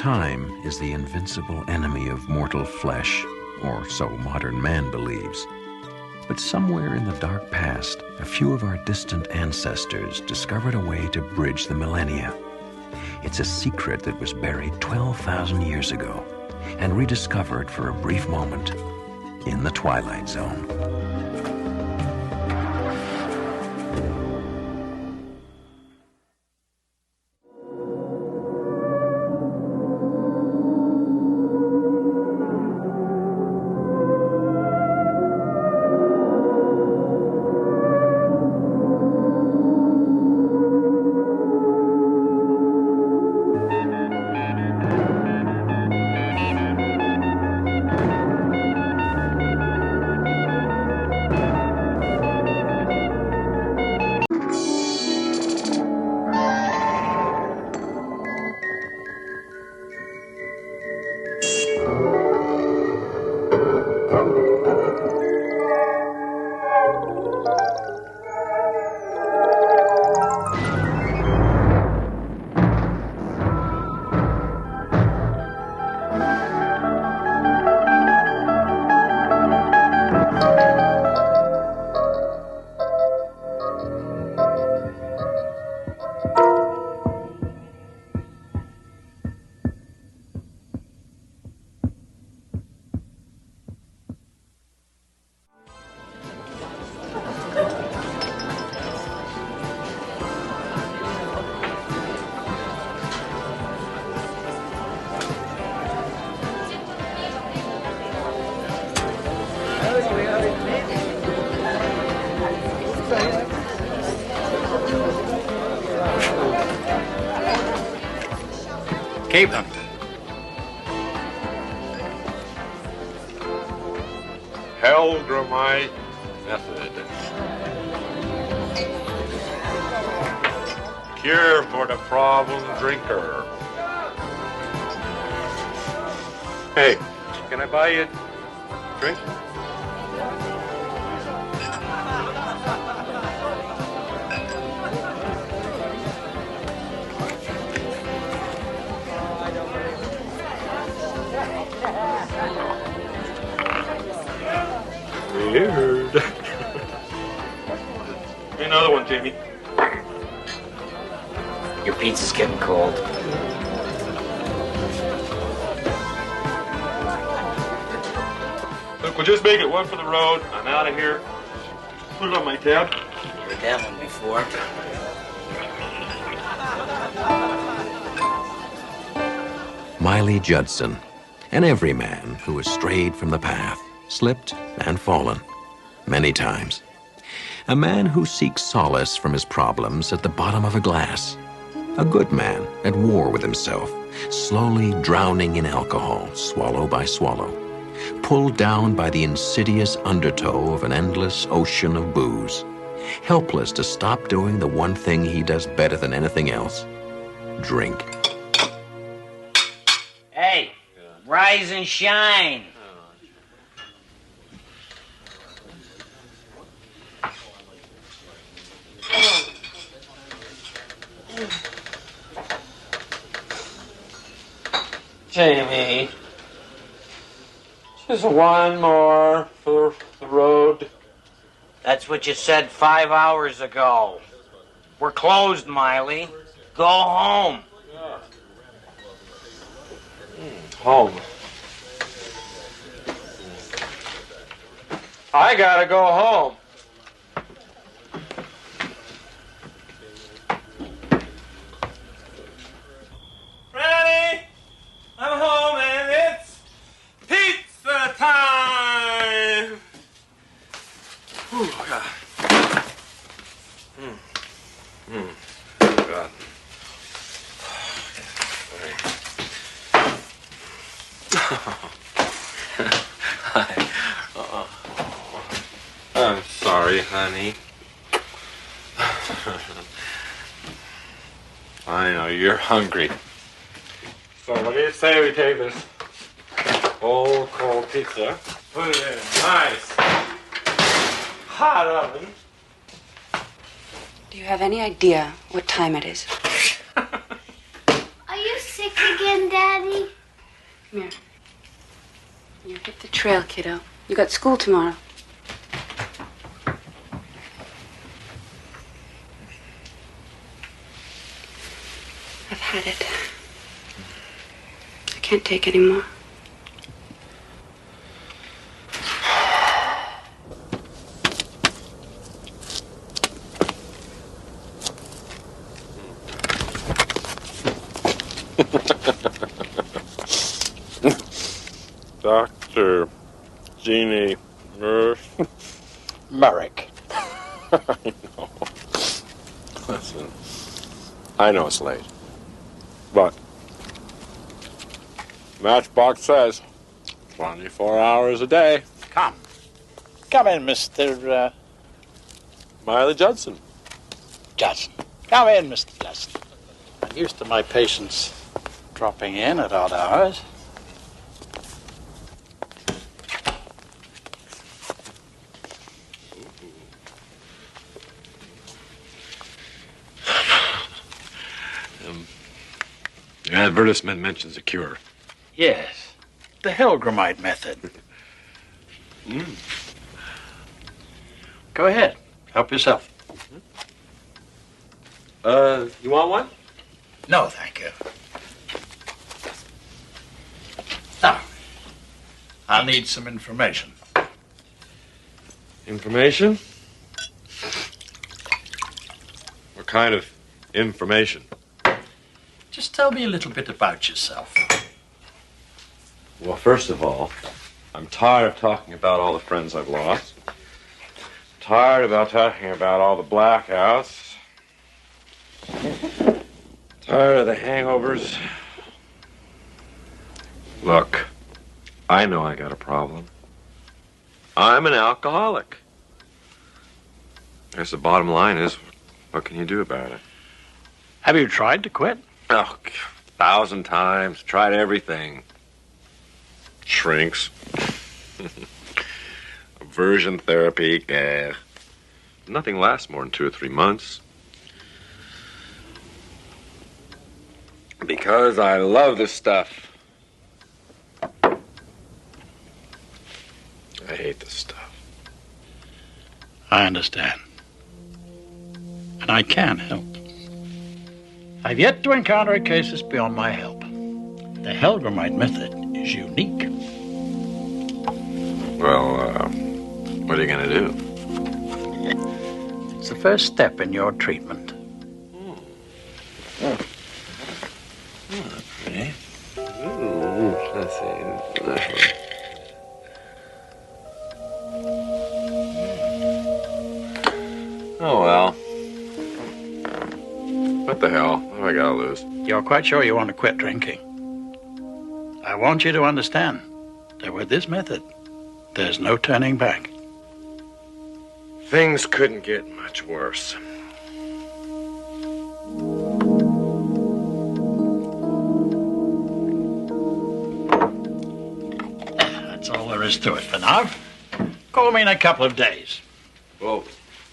Time is the invincible enemy of mortal flesh, or so modern man believes. But somewhere in the dark past, a few of our distant ancestors discovered a way to bridge the millennia. It's a secret that was buried 12,000 years ago and rediscovered for a brief moment in the Twilight Zone. Keep him. Hellgramite method. Cure for the problem drinker. Hey, can I buy you a drink? Weird. Another one, Jamie. Your pizza's getting cold. Look, we'll just make it one for the road. I'm out of here. Put it on my tab. Heard that one before. Miley Judson, an everyman who has strayed from the path, slipped and fallen many times. A man who seeks solace from his problems at the bottom of a glass. A good man at war with himself, slowly drowning in alcohol, swallow by swallow, pulled down by the insidious undertow of an endless ocean of booze, helpless to stop doing the one thing he does better than anything else: drink. Hey, rise and shine. Jamie, just one more for the road. That's what you said 5 hours ago. We're closed, Miley. Go home. Home. I gotta go home. Ready? I'm home and it's pizza time. Ooh, God. God. I'm sorry, honey. I know you're hungry. So what do you say we take this old cold pizza, put it in a nice hot oven. Do you have any idea what time it is? Are you sick again, Daddy? Come here. You hit the trail, kiddo. You got school tomorrow. I've had it. I can't take any more. Dr. Jeannie Merrick. I know. Listen, I know it's late, but Matchbox says 24 hours a day. Come. Come in, Mr. Miley Judson. Judson. Come in, Mr. Judson. I'm used to my patients dropping in at odd hours. The advertisement mentions a cure. Yes. The Hellgramite method. Go ahead. Help yourself. You want one? No, thank you. Now, I'll need some information. Information? What kind of information? Just tell me a little bit about yourself. Well, first of all, I'm tired of talking about all the friends I've lost. Tired about talking about all the blackouts. Tired of the hangovers. Look, I know I got a problem. I'm an alcoholic. I guess the bottom line is, what can you do about it? Have you tried to quit? Oh, 1,000 times. Tried everything. Shrinks. Aversion therapy. Nothing lasts more than 2 or 3 months. Because I love this stuff. I hate this stuff. I understand. And I can help. I've yet to encounter a case that's beyond my help. The Helgramite method is unique. Well, what are you going to do? It's the first step in your treatment. Pretty. Ooh, let's see. Oh, well. What the hell? What do I gotta lose? You're quite sure you want to quit drinking? I want you to understand that with this method, there's no turning back. Things couldn't get much worse. That's all there is to it for now. Call me in a couple of days. Well,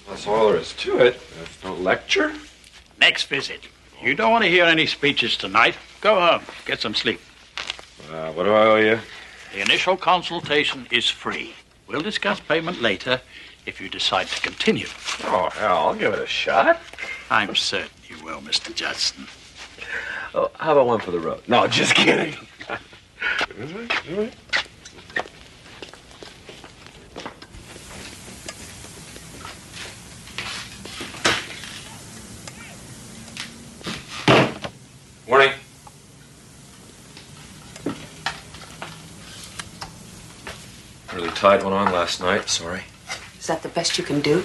that's all there is to it. There's no lecture. Next visit. You don't want to hear any speeches tonight. Go home. Get some sleep. What do I owe you? The initial consultation is free. We'll discuss payment later if you decide to continue. Oh, hell, I'll give it a shot. I'm certain you will, Mr. Judson. Oh, how about one for the road? No, just kidding. Morning. Really tied one on last night, sorry. Is that the best you can do?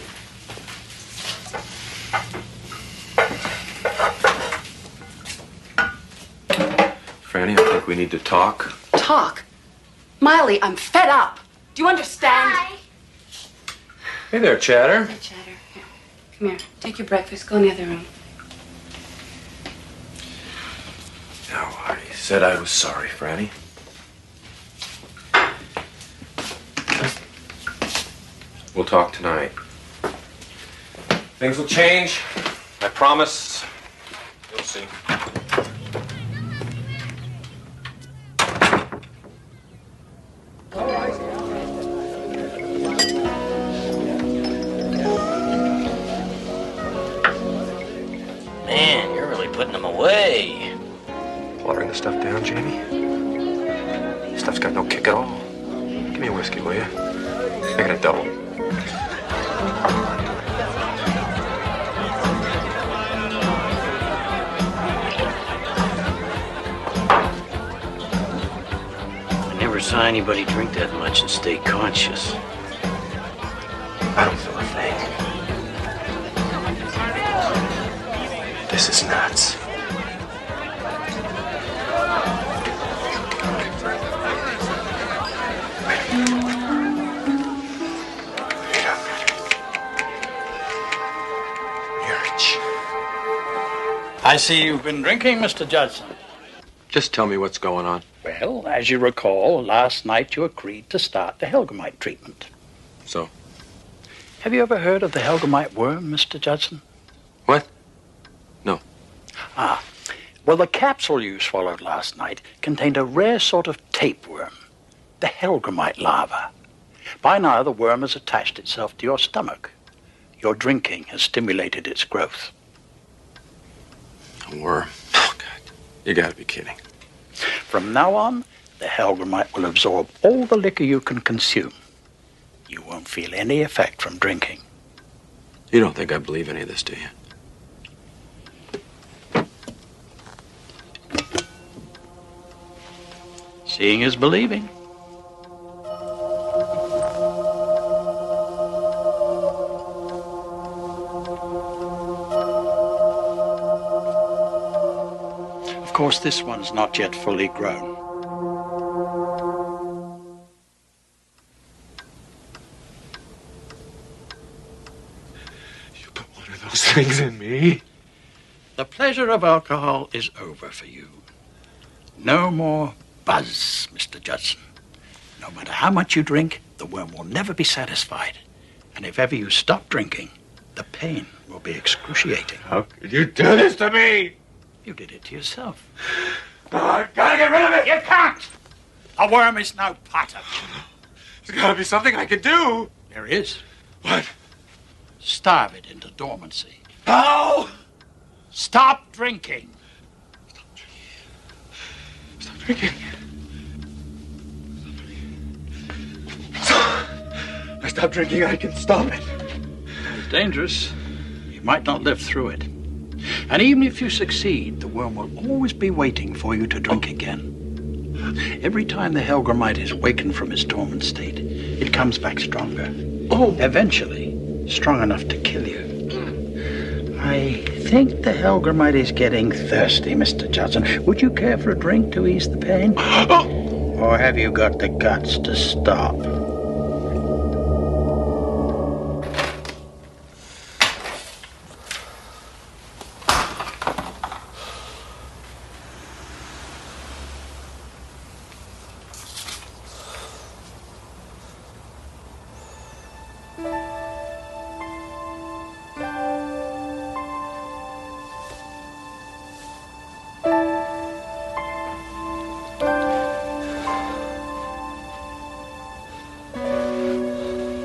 Franny, I think we need to talk. Talk? Miley, I'm fed up. Do you understand? Hi. Hey there, Chatter. Hey, Chatter. Here. Come here. Take your breakfast. Go in the other room. No, I said I was sorry, Franny. We'll talk tonight. Things will change. I promise. You'll see. Man, you're really putting them away. Watering the stuff down, Jamie? This stuff's got no kick at all. Give me a whiskey, will you? Make it a double. I never saw anybody drink that much and stay conscious. I don't feel a thing. This is nuts. I see you've been drinking, Mr. Judson. Just tell me what's going on. Well, as you recall, last night you agreed to start the Helgramite treatment. So? Have you ever heard of the Helgramite worm, Mr. Judson? What? No. Ah. Well, the capsule you swallowed last night contained a rare sort of tapeworm, the Helgramite larva. By now, the worm has attached itself to your stomach. Your drinking has stimulated its growth. A worm? Oh, God. You gotta be kidding. From now on, the Helgramite will absorb all the liquor you can consume. You won't feel any effect from drinking. You don't think I believe any of this, do you? Seeing is believing. course, this one's not yet fully grown. Those things in me. The pleasure of alcohol is over for you. No more buzz, Mr. Judson. No matter how much you drink, the worm will never be satisfied. And if ever you stop drinking, the pain will be excruciating. How could you do this to me? You did it to yourself. No, I've got to get rid of it. You can't. A worm is no part of you. There's got to be something I can do. There is. What? Starve it into dormancy. How? Stop drinking. Stop drinking. I stop drinking, I can stop it. It's dangerous. You might not live through it. And even if you succeed, the worm will always be waiting for you to drink again. Every time the Helgramite is awakened from its dormant state, it comes back stronger. Eventually, strong enough to kill you. I think the Helgramite is getting thirsty, Mr. Judson. Would you care for a drink to ease the pain? Or have you got the guts to stop?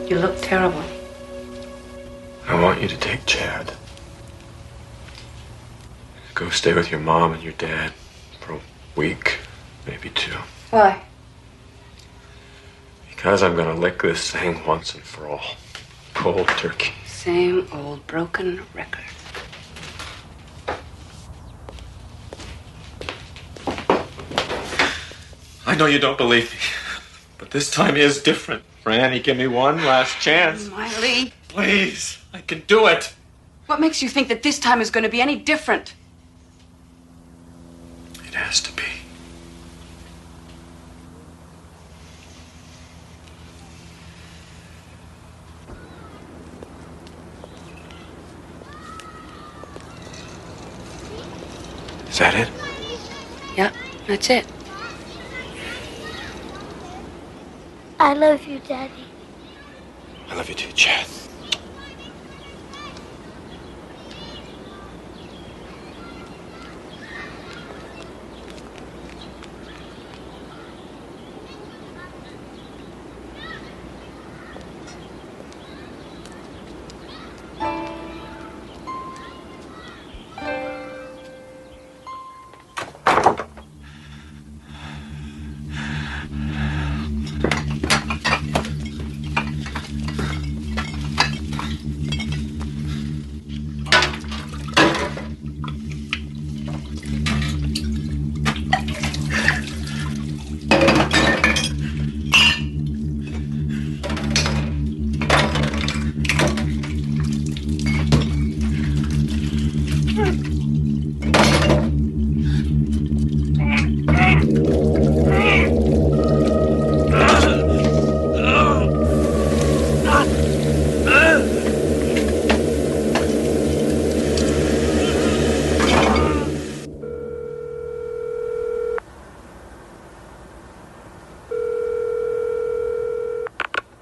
You look terrible. I want you to take Chad. Go stay with your mom and your dad for a week, maybe 2. Why? Because I'm gonna lick this thing once and for all. Cold turkey. Same old broken record. I know you don't believe me, but this time is different. Franny, give me one last chance. Miley. Please, I can do it. What makes you think that this time is going to be any different? It has to be. Is that it? Yep, that's it. I love you, Daddy. I love you too, Chad.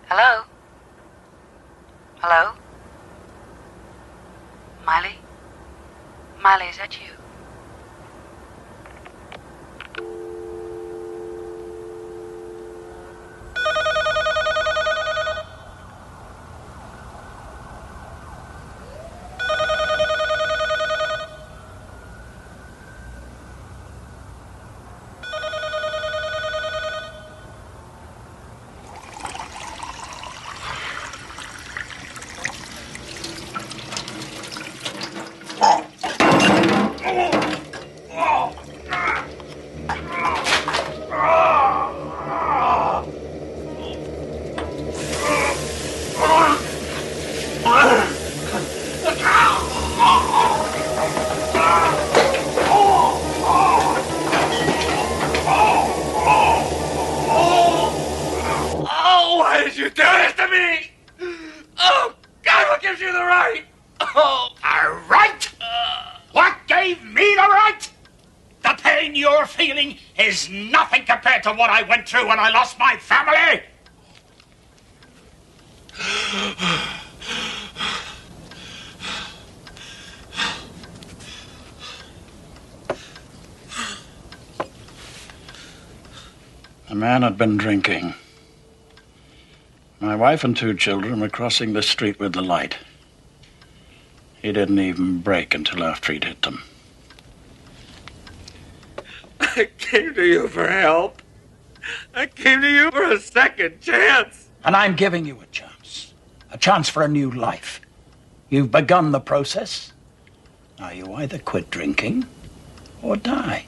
Hello? Hello? Miley? Miley, is that you? A right? What gave me the right? The pain you're feeling is nothing compared to what I went through when I lost my family. The man had been drinking. My wife and 2 children were crossing the street with the light. He didn't even brake until after he'd hit them. I came to you for help. I came to you for a second chance. And I'm giving you a chance for a new life. You've begun the process. Now you either quit drinking or die.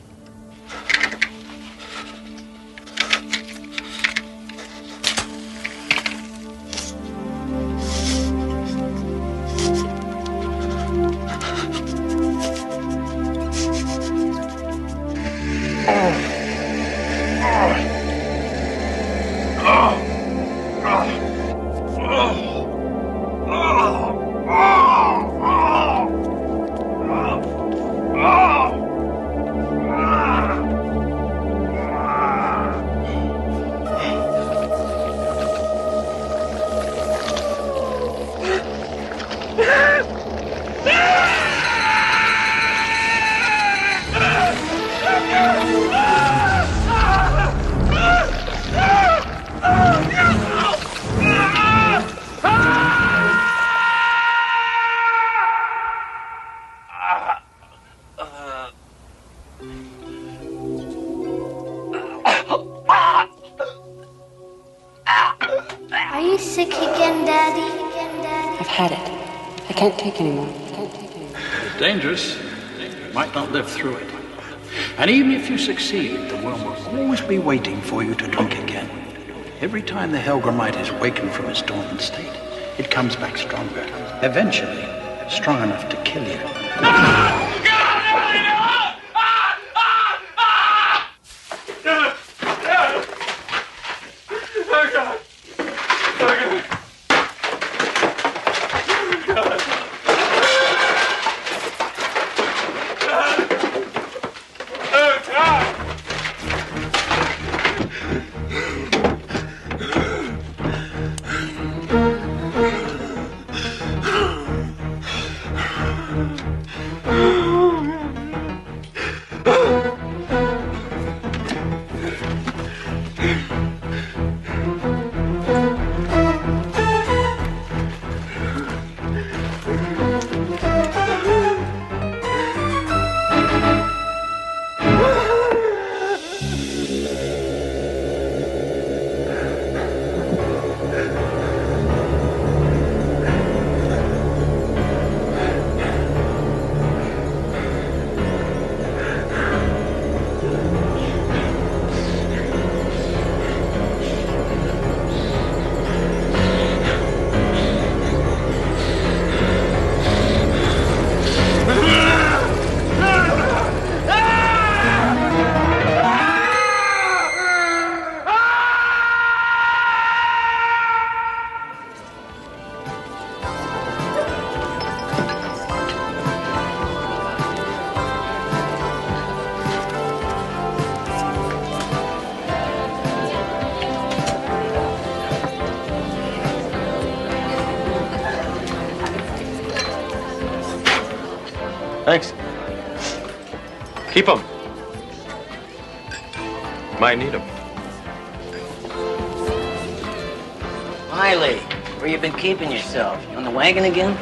Are you sick again, Daddy? I've had it. I can't take anymore. It's dangerous. You might not live through it. And even if you succeed, the worm will always be waiting for you to drink again. Every time the Helgramite is wakened from its dormant state, it comes back stronger. Eventually, strong enough to kill you. Thanks. Keep them. Might need them. Miley, where you been keeping yourself? You on the wagon again?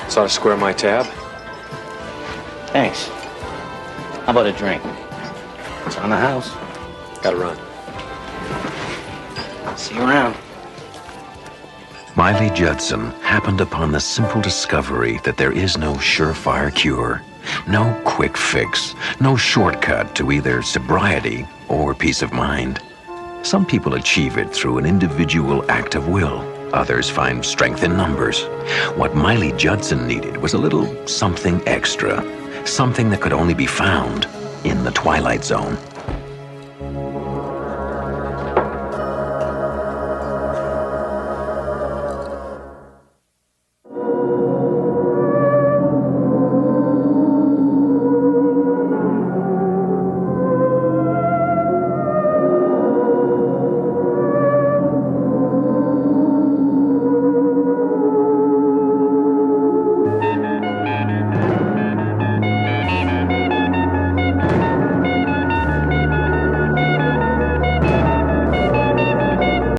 Saw to square my tab. Thanks. How about a drink? It's on the house. Gotta run. See you around. Miley Judson happened upon the simple discovery that there is no surefire cure, no quick fix, no shortcut to either sobriety or peace of mind. Some people achieve it through an individual act of will. Others find strength in numbers. What Miley Judson needed was a little something extra, something that could only be found in the Twilight Zone.